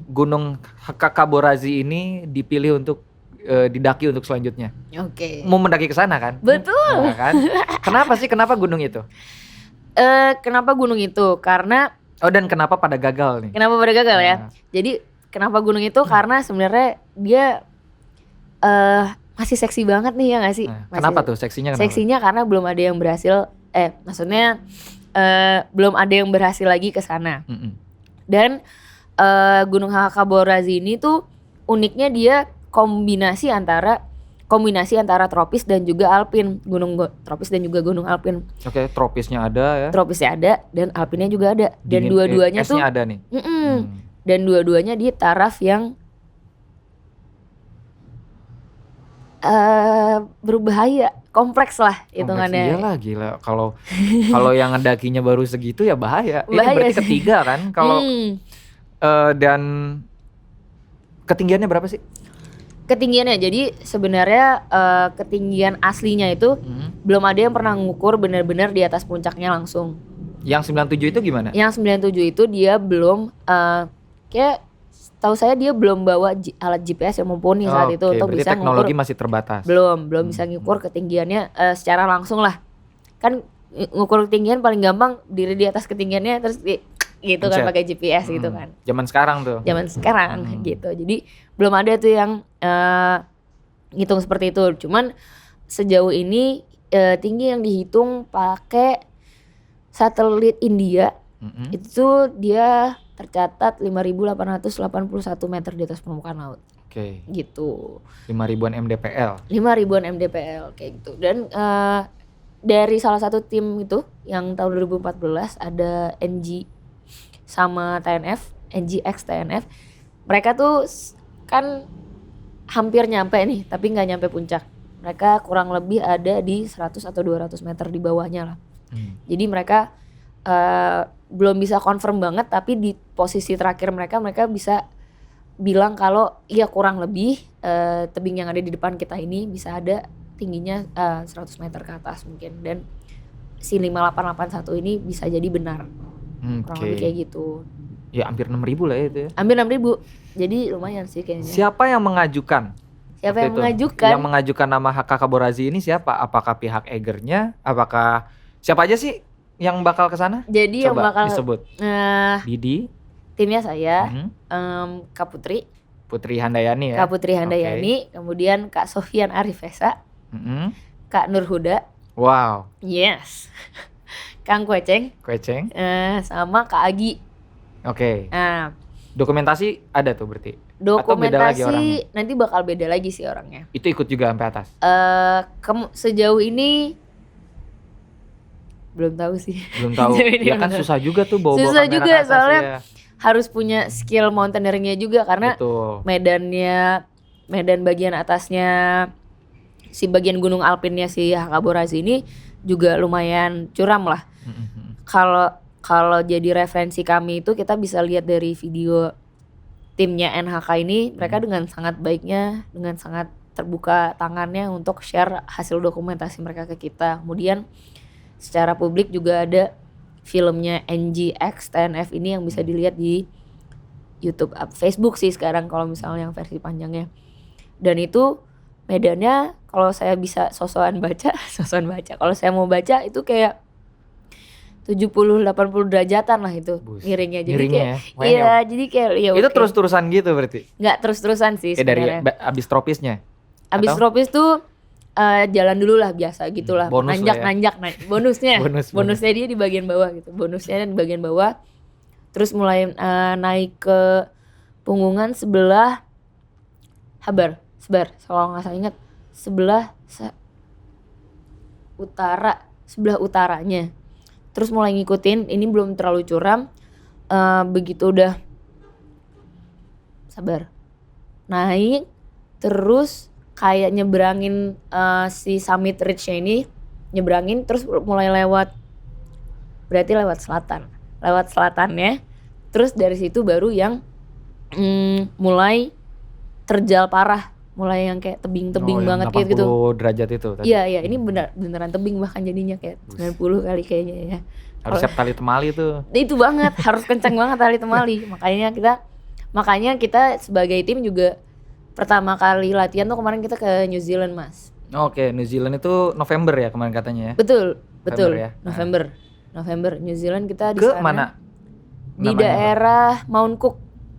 Gunung Hakaka-Borazi ini dipilih untuk didaki untuk selanjutnya? Oke. Mau mendaki ke sana kan? Betul. Nah, kan? Kenapa gunung itu? Kenapa gunung itu? Karena Dan kenapa pada gagal nih? kenapa pada gagal ya? Nah. Jadi kenapa gunung itu? Karena sebenarnya dia masih seksi banget nih ya nggak sih? Nah, Masih- kenapa tuh seksinya? Kenapa? Seksinya karena belum ada yang berhasil. Maksudnya belum ada yang berhasil lagi ke sana. Dan Gunung Hakaka-Borazi ini tuh uniknya dia kombinasi antara tropis dan juga alpin, tropis dan juga gunung alpin. Oke, tropisnya ada ya. Tropisnya ada dan alpinnya juga ada. Dan Dingin, dua-duanya tuh esnya ada nih. dan dua-duanya di taraf yang berbahaya, kompleks lah hitungannya. Iyalah gila. Kalau yang ngedakinya baru segitu ya bahaya. Ini Bahaya berarti sih. ketiga kan? Kalau dan ketinggiannya berapa sih? Ketinggiannya, jadi sebenarnya ketinggian aslinya itu belum ada yang pernah ngukur benar-benar di atas puncaknya langsung. Yang 97 itu gimana? Yang 97 itu dia belum kayak tahu saya dia belum bawa alat GPS yang mumpuni saat itu untuk berarti bisa teknologi ngukur. masih terbatas. Belum bisa ngukur ketinggiannya secara langsung lah. Kan ngukur ketinggian paling gampang diri di atas ketinggiannya terus gitu kan Pencet. pakai GPS gitu kan. Zaman sekarang tuh. Zaman sekarang gitu. Jadi belum ada tuh yang ngitung seperti itu. Cuman sejauh ini tinggi yang dihitung pakai satelit India itu dia tercatat 5.881 meter di atas permukaan laut. Oke. Gitu. 5.000-an mdpl. 5.000-an mdpl kayak gitu. Dan dari salah satu tim itu yang tahun 2014 ada NG sama TNF, NGX TNF. Mereka tuh kan hampir nyampe nih, tapi nggak nyampe puncak. Mereka kurang lebih ada di 100 atau 200 meter di bawahnya lah. Jadi mereka belum bisa confirm banget, tapi di posisi terakhir mereka bisa bilang kalau iya kurang lebih tebing yang ada di depan kita ini bisa ada tingginya 100 meter ke atas mungkin. Dan si 5881 ini bisa jadi benar. Kurang lebih kayak gitu. Ya hampir 6.000 lah ya itu ya. Hampir 6.000. Jadi lumayan sih kayaknya. Siapa yang mengajukan? Siapa yang Waktu itu? mengajukan? Yang mengajukan nama Hakaka-Borazi ini siapa? Apakah pihak Eigernya? Apakah siapa aja sih yang bakal ke sana? Jadi yang Coba bakal disebut. Didi, timnya saya, Kak Putri, Putri Handayani ya. Kak Putri Handayani, kemudian Kak Sofian Arifesa, Kak Nur Huda, Wow, yes, Kang Kueceng, Kueceng. sama Kak Agi. Oke. Nah, Dokumentasi ada tuh berarti. Atau beda lagi orangnya? dokumentasi nanti bakal beda lagi sih orangnya. Itu ikut juga sampai atas. Sejauh ini belum tahu sih. Belum tahu. Sejauh ini Ya kan belum tahu. susah juga tuh bawa Susah kamera juga ke atas, soalnya ya. harus punya skill mountaineeringnya juga karena Betul. medan bagian atasnya si bagian gunung alpinnya si Hakaborazi ini juga lumayan curam lah. Kalau jadi referensi kami itu kita bisa lihat dari video timnya NHK ini, mereka dengan sangat baiknya, dengan sangat terbuka tangannya untuk share hasil dokumentasi mereka ke kita. Kemudian secara publik juga ada filmnya NGX TNF ini yang bisa dilihat di YouTube, Facebook sih sekarang kalau misalnya yang versi panjangnya. Dan itu medannya kalau saya bisa sosokan baca. Kalau saya mau baca itu kayak 70-80 derajatan lah itu miringnya. Jadi kayak iya, jadi kayak ya itu terus-terusan gitu berarti. Enggak terus-terusan sih sebenarnya. Dari abis tropisnya. Abis tropis tuh jalan dulu lah biasa gitulah. Nanjak. Bonusnya dia di bagian bawah gitu. Bonusnya di bagian bawah. Terus mulai naik ke punggungan sebelah Sebar, kalau nggak salah ingat sebelah utaranya. Terus mulai ngikutin, ini belum terlalu curam. Begitu udah naik, terus kayak nyebrangin si summit ridge-nya ini, nyebrangin terus mulai lewat selatannya. Terus dari situ baru yang mulai terjal parah, mulai yang kayak tebing-tebing banget kayak gitu. 80 derajat itu tadi. Iya, ini beneran tebing bahkan jadinya kayak 90 kali kayaknya ya. Harus siap tali temali tuh. Itu banget, harus kencang banget tali temali. Makanya kita sebagai tim juga pertama kali latihan tuh kemarin kita ke New Zealand, Mas. Oke, New Zealand itu November ya kemarin katanya ya. Betul. November ya. New Zealand kita di sana. Ke mana? Di namanya daerah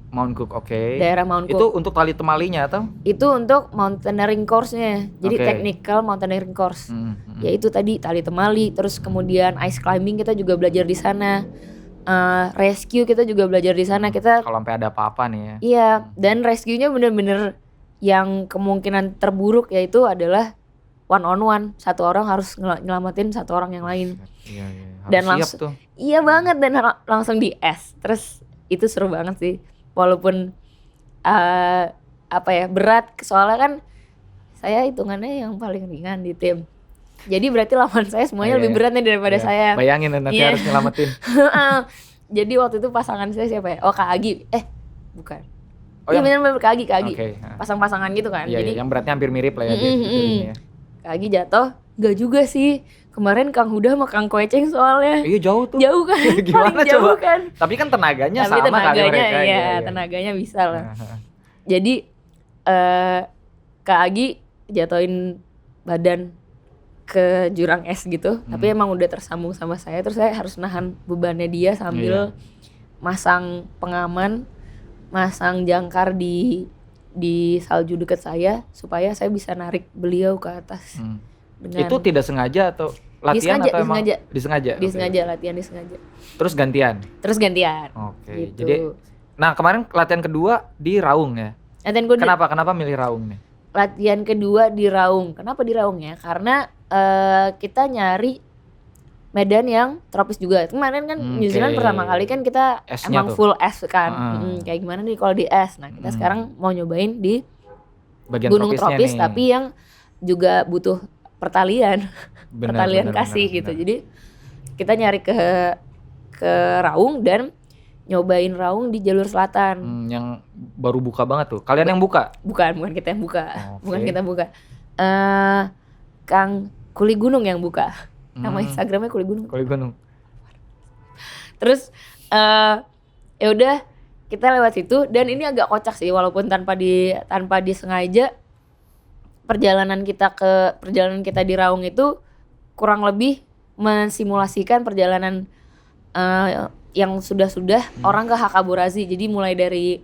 Mount Cook, oke. Daerah Mount Cook. Itu untuk tali temalinya atau? Itu untuk mountaineering course-nya. Jadi technical mountaineering course. Ya itu tadi tali temali, terus kemudian ice climbing kita juga belajar di sana. Rescue kita juga belajar di sana. Kita kalau sampai ada apa-apa nih ya. Iya, dan rescue-nya bener-bener yang kemungkinan terburuk yaitu adalah one on one. Satu orang harus nyelamatin satu orang yang lain. Iya. Dan siap langsung tuh. Iya banget, dan langsung di es. Terus itu seru banget sih. Walaupun berat, soalnya kan saya hitungannya yang paling ringan di tim. Jadi berarti lawan saya semuanya lebih berat nih daripada saya. Bayangin nanti harus nyelamatin. Jadi waktu itu pasangan saya siapa ya? Kak Agi. Bukan. Iya benar Kak Agi. Okay. Pasang-pasangan gitu kan. Iya, jadi yang beratnya hampir mirip lah ya. Kak Agi jatuh, gak juga sih. Kemarin Kang Huda sama Kang Koeceng soalnya. Iya jauh tuh. Jauh kan? Gimana jauh coba? Kan? Tapi kan tenaganya sama kali mereka. Iya, tenaganya bisa lah. Jadi Kak Agi jatuhin badan ke jurang es gitu. Tapi emang udah tersambung sama saya. Terus saya harus nahan bebannya dia sambil masang pengaman, masang jangkar di salju dekat saya supaya saya bisa narik beliau ke atas. Itu tidak sengaja atau latihan atau emang disengaja? Latihan disengaja. Terus gantian. Oke. Gitu. Jadi nah kemarin latihan kedua di Raung ya. Kenapa milih Raung nih? Latihan kedua di Raung. Kenapa di Raung ya? Karena kita nyari medan yang tropis juga. Kemarin kan New Zealand pertama kali kan kita esnya emang full es kan. Kayak gimana nih kalau di es. Nah kita sekarang mau nyobain di bagian gunung tropis nih. Tapi yang juga butuh pertalian. Pertalian kasih gitu. Jadi kita nyari ke Raung dan nyobain Raung di jalur selatan. Yang baru buka banget tuh. Kalian yang buka? Bukan kita yang buka. Bukan kita buka. Kang Kuli Gunung yang buka. Nama Instagramnya Kuli Gunung. Terus ya udah kita lewat situ, dan ini agak kocak sih walaupun tanpa disengaja. Perjalanan kita di Raung itu kurang lebih mensimulasikan perjalanan yang sudah orang ke Hakaborazi. Jadi mulai dari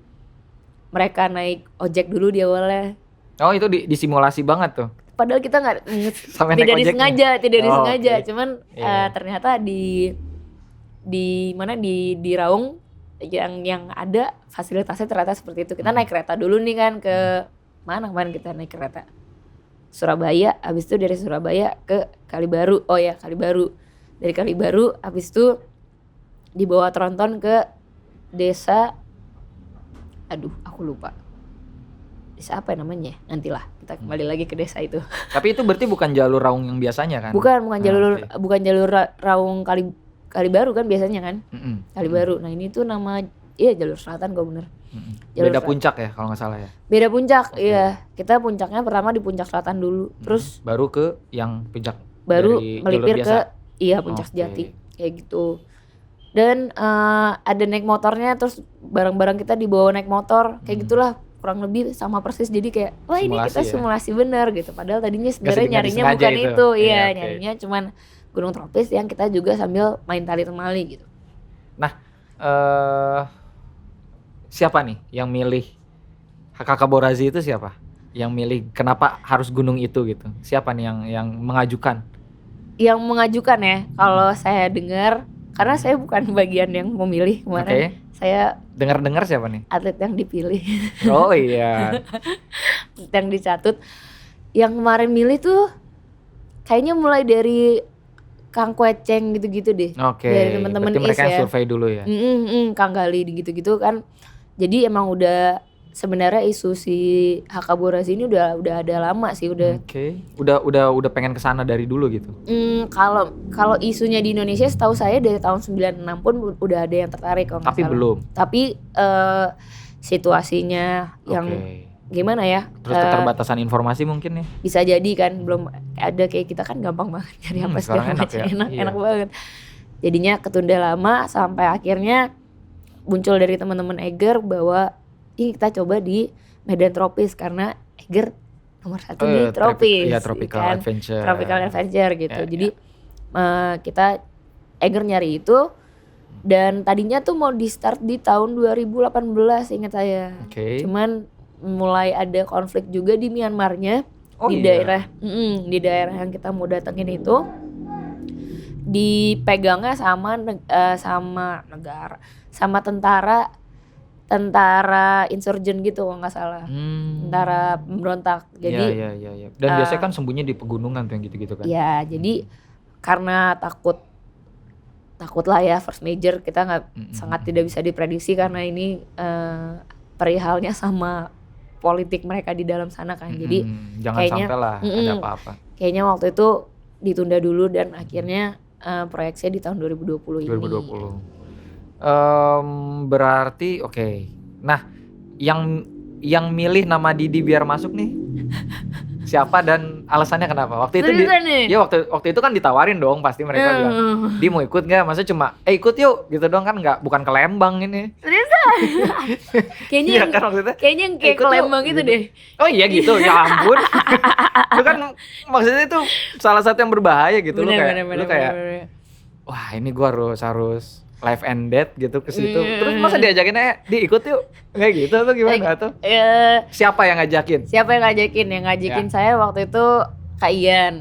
mereka naik ojek dulu di awalnya. Oh itu disimulasi banget tuh. Padahal kita tidak disengaja, okay. Cuman ternyata di Raung yang ada fasilitasnya ternyata seperti itu. Kita naik kereta dulu nih kan ke mana kemarin kita naik kereta? Surabaya, habis itu dari Surabaya ke Kalibaru. Kalibaru. Dari Kalibaru habis itu dibawa tronton ke desa, aku lupa. desa apa ya namanya? Nantilah kita kembali lagi ke desa itu. Tapi itu berarti bukan jalur raung yang biasanya kan? Bukan Oke. bukan jalur raung kali baru kan biasanya kan? Mm-mm. Kali baru. Nah, ini tuh nama jalur selatan kok bener. Mm-mm. Jalur Beda selatan. puncak ya kalau nggak salah ya. Beda puncak, Oke. iya. Kita puncaknya pertama di puncak selatan dulu, terus Baru ke yang puncak baru dari jalur melipir biasa. ke puncak Oke. sejati kayak gitu. Dan ada naik motornya, terus barang-barang kita dibawa naik motor kayak gitulah, kurang lebih sama persis. Jadi kayak wah ini Simulasi kita ya? simulasi bener gitu, padahal tadinya sebenarnya Nggak nyarinya disengaja bukan itu. itu. Iya, Iya, oke. nyarinya cuman gunung tropis yang kita juga sambil main tali temali gitu. Nah, siapa nih yang milih Kakak Borazi itu siapa? Yang milih kenapa harus gunung itu gitu? Siapa nih yang mengajukan? Yang mengajukan ya, kalau saya dengar, karena saya bukan bagian yang memilih kemarin. Oke. Saya Dengar-dengar siapa nih? atlet yang dipilih. Oh iya. Yang dicatut. Yang kemarin milih tuh kayaknya mulai dari Kang Kueceng gitu-gitu deh. Oke. Dari teman-teman Berarti mereka IS yang ya. survei dulu ya. Kang Gali gitu-gitu kan. Jadi emang udah sebenarnya isu si HK Borazi ini udah ada lama sih, udah. Oke. Udah pengen kesana dari dulu gitu. Kalau isunya di Indonesia setahu saya dari tahun 96 pun udah ada yang tertarik kalau nggak Tapi salah. belum. Tapi situasinya yang Oke. gimana ya? Terus keterbatasan informasi mungkin ya. Bisa jadi kan belum ada, kayak kita kan gampang banget cari apa Sekarang segala enak macam. ya. Iya. Enak banget. Jadinya ketunda lama sampai akhirnya muncul dari teman-teman Eger bahwa ini kita coba di medan tropis karena Eger nomor satu di tropis. Iya, tropical kan? adventure. Tropical adventure gitu. Ya, Jadi kita Eger nyari itu, dan tadinya tuh mau di start di tahun 2018 ingat saya. Oke. Cuman mulai ada konflik juga di Myanmarnya. Oh Di iya. di daerah yang kita mau datengin itu dipegangnya sama negara, sama tentara insurgen gitu kalau nggak salah. Tentara pemberontak. Jadi Iya. Dan biasanya kan sembunyi di pegunungan tuh yang gitu-gitu kan. ya, jadi karena takut lah ya, first major kita nggak sangat tidak bisa diprediksi karena ini perihalnya sama politik mereka di dalam sana kan. Jadi jangan kayaknya- sampai lah ada apa-apa. kayaknya waktu itu ditunda dulu dan akhirnya proyeksinya di tahun 2020 ini. 2020. Berarti oke. Nah, yang milih nama Didi biar masuk nih siapa dan alasannya kenapa? Waktu itu Seriusan nih? ya waktu itu kan ditawarin dong pasti mereka bilang, "Di mau ikut nggak?" Masa cuma ikut yuk gitu dong kan, nggak, bukan ke Lembang ini. Seriusan? Kayaknya Iya kan waktu itu. kayaknya yang kayak Ikut ke yuk, Lembang gitu gitu. deh. Oh iya gitu, ya ampun. Itu kan maksudnya itu salah satu yang berbahaya gitu. Lu kayak Bener. wah ini gua harus live and death gitu ke situ. Terus masa diajakin diikut yuk? Kayak gitu atau gimana tuh? Siapa yang ngajakin? Siapa yang ngajakin? Yang ngajakin Ya. saya waktu itu Kak Ian.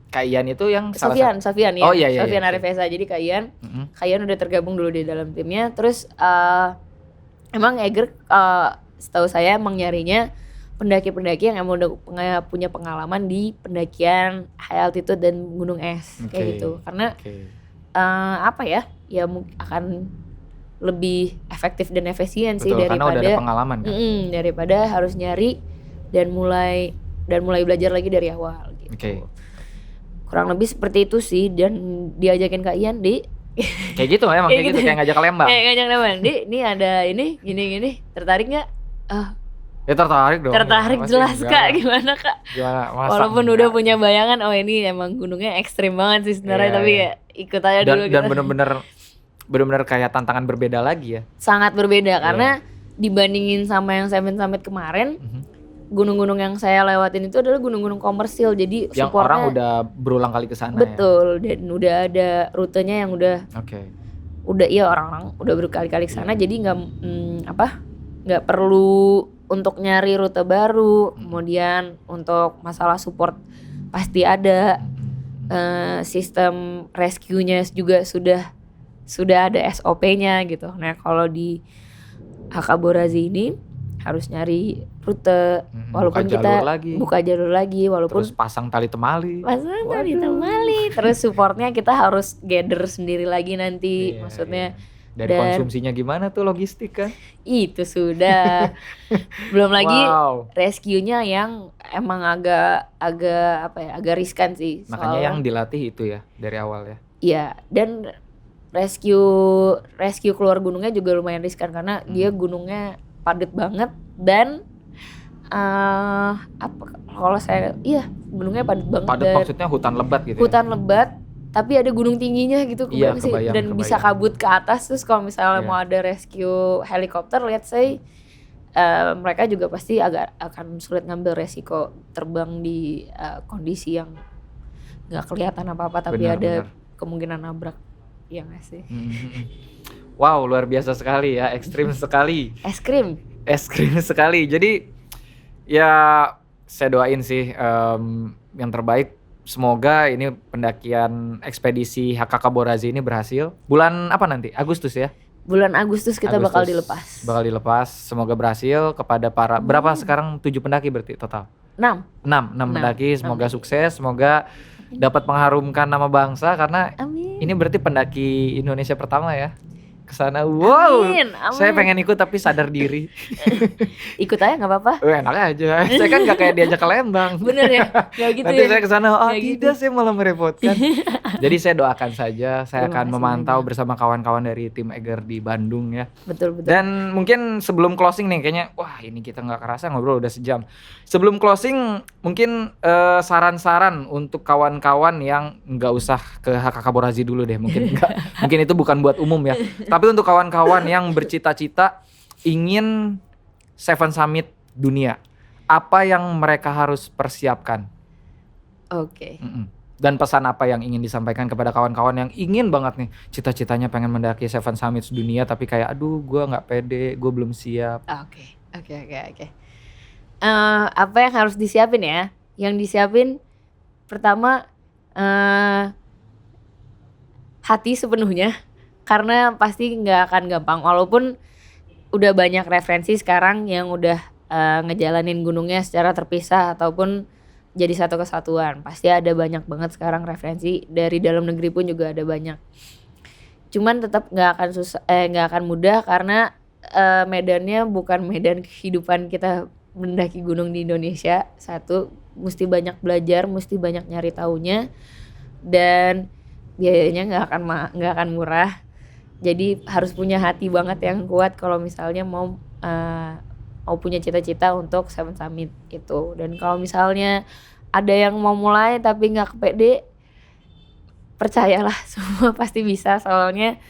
Kak Ian itu yang salah Sofian ya. Oh, iya, iya, Sofian iya. Arifesa. Jadi Kak Ian, Mm-mm. Kak Ian udah tergabung dulu di dalam timnya. Terus emang Eger setahu saya emang nyarinya pendaki-pendaki yang emang udah punya pengalaman di pendakian high altitude dan gunung es kayak Oke. gitu. Karena Oke. apa ya? Ya mungkin akan lebih efektif dan efisien sih Betul, karena udah ada daripada pengalaman kan. daripada harus nyari dan mulai belajar lagi dari awal gitu. Oke. Kurang lebih seperti itu sih, dan diajakin Kak Ian di Kayak gitu emang kayak gitu kayak ngajak ke Lembang. ngajak teman di ini ada ini gini tertarik nggak? Ya tertarik dong. Tertarik Ya, pasti jelas enggak Kak, lah. gimana Kak? Gimana? Masa Walaupun enggak? udah punya bayangan, oh ini emang gunungnya ekstrim banget sih sebenarnya, Iya, tapi iya. ya ikut aja dan dulu gitu. bener-bener kayak tantangan berbeda lagi ya. Sangat berbeda karena dibandingin sama yang Seven Summit kemarin, gunung-gunung yang saya lewatin itu adalah gunung-gunung komersil, jadi Yang supportnya orang udah berulang kali ke sana betul, dan udah ada rutenya yang ya. Oke. iya orang-orang udah berkali-kali ke sana, jadi nggak perlu untuk nyari rute baru. Kemudian untuk masalah support pasti ada, sistem rescue-nya juga sudah ada SOP-nya gitu. Nah kalau di HK Borazi ini harus nyari rute, walaupun Buka kita jalur lagi. buka jalur lagi, walaupun Terus pasang tali temali. pasang tali temali, terus supportnya kita harus gather sendiri lagi nanti. Iya, Maksudnya Dari Dan konsumsinya gimana tuh logistik kan? itu sudah. Belum lagi Wow. rescue-nya yang emang agak agak apa ya, agak riskan sih. Makanya yang Soalnya dilatih itu ya dari awal ya. iya, dan rescue keluar gunungnya juga lumayan riskan karena dia gunungnya padat banget dan apa kalau saya iya gunungnya padat banget Padat dan maksudnya hutan lebat gitu ya. hutan lebat tapi ada gunung tingginya gitu, Iya, kebayang sih, kebayang, dan bisa kebayang. kabut ke atas. Terus kalau misalnya Iya. mau ada rescue helikopter, let's say mereka juga pasti agak akan sulit ngambil resiko terbang di kondisi yang nggak kelihatan apa-apa tapi Benar, ada benar. kemungkinan nabrak, ya nggak sih? Wow, luar biasa sekali ya, ekstrim sekali. Es krim. Ekstrim sekali. Jadi ya saya doain sih yang terbaik. Semoga ini pendakian ekspedisi HKK Borazi ini berhasil. Bulan apa nanti? Agustus ya? Bulan Agustus kita bakal Agustus. dilepas. Bakal dilepas. Semoga berhasil kepada para berapa sekarang 7 pendaki berarti total? 6. 6 Enam. pendaki. Semoga 6 sukses, semoga dapat mengharumkan nama bangsa karena Amin. ini berarti pendaki Indonesia pertama ya ke sana. Wow. Amin, Saya amin. pengen ikut tapi sadar diri. Ikut aja nggak apa-apa. Enak aja. Saya kan gak kayak diajak ke Lembang. Bener ya? Gak gitu Nanti ya? saya ke sana, oh Nggak tidak, saya malah merepotkan. Jadi saya doakan saja, saya Terima akan kasih memantau banyak. bersama kawan-kawan dari tim Eger di Bandung ya. Betul. Dan mungkin sebelum closing nih, kayaknya wah ini kita nggak kerasa ngobrol udah sejam. Sebelum closing, mungkin saran-saran untuk kawan-kawan yang nggak usah ke HKK Borazi dulu deh, mungkin nggak, mungkin itu bukan buat umum ya. Tapi untuk kawan-kawan yang bercita-cita ingin Seven Summit dunia, apa yang mereka harus persiapkan? Oke. Dan pesan apa yang ingin disampaikan kepada kawan-kawan yang ingin banget nih cita-citanya pengen mendaki Seven Summits dunia tapi kayak aduh gue nggak pede, gue belum siap. Oke. Apa yang harus disiapin ya? Yang disiapin pertama hati sepenuhnya, karena pasti nggak akan gampang. Walaupun udah banyak referensi sekarang yang udah ngejalanin gunungnya secara terpisah ataupun jadi satu kesatuan. Pasti ada banyak banget sekarang referensi, dari dalam negeri pun juga ada banyak. Cuman tetap nggak akan mudah karena medannya bukan medan kehidupan kita mendaki gunung di Indonesia. Satu, mesti banyak belajar, mesti banyak nyari taunya, dan biayanya nggak akan murah. Jadi harus punya hati banget yang kuat kalau misalnya mau punya cita-cita untuk Seven Summit itu. Dan kalau misalnya ada yang mau mulai tapi nggak kepede, percayalah semua pasti bisa. Soalnya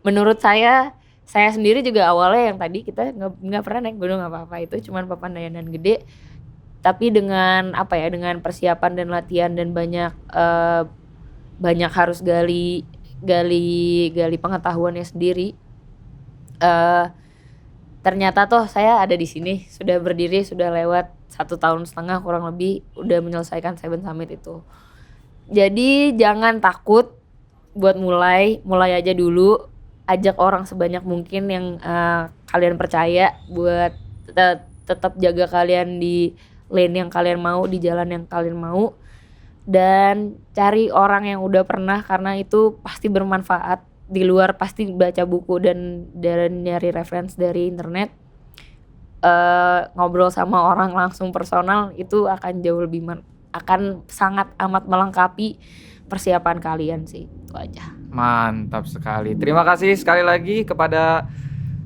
menurut saya sendiri juga awalnya yang tadi kita nggak pernah naik gunung apa-apa, itu cuman Papandayan Gede. Tapi dengan dengan persiapan dan latihan dan banyak harus gali pengetahuannya sendiri. Ternyata toh saya ada di sini, sudah berdiri, sudah lewat 1,5 tahun kurang lebih, udah menyelesaikan Seven Summit itu. Jadi jangan takut buat mulai aja dulu, ajak orang sebanyak mungkin yang kalian percaya buat tetap jaga kalian di lane yang kalian mau, di jalan yang kalian mau, dan cari orang yang udah pernah karena itu pasti bermanfaat. Di luar pasti baca buku dan nyari referensi dari internet, ngobrol sama orang langsung personal itu akan jauh lebih akan sangat amat melengkapi persiapan kalian sih. Itu aja. Mantap sekali. Terima kasih sekali lagi kepada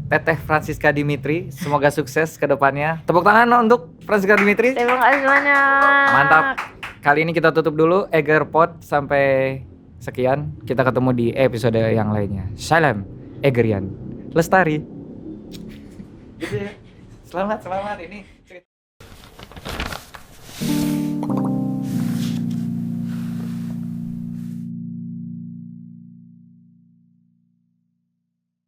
Teteh Francisca Dimitri. Semoga sukses ke depannya. Tepuk tangan untuk Francisca Dimitri. Terima kasih banyak. Mantap. Kali ini kita tutup dulu Eger Pod. Sampai sekian. Kita ketemu di episode yang lainnya. Salam Egerian Lestari. Selamat ini.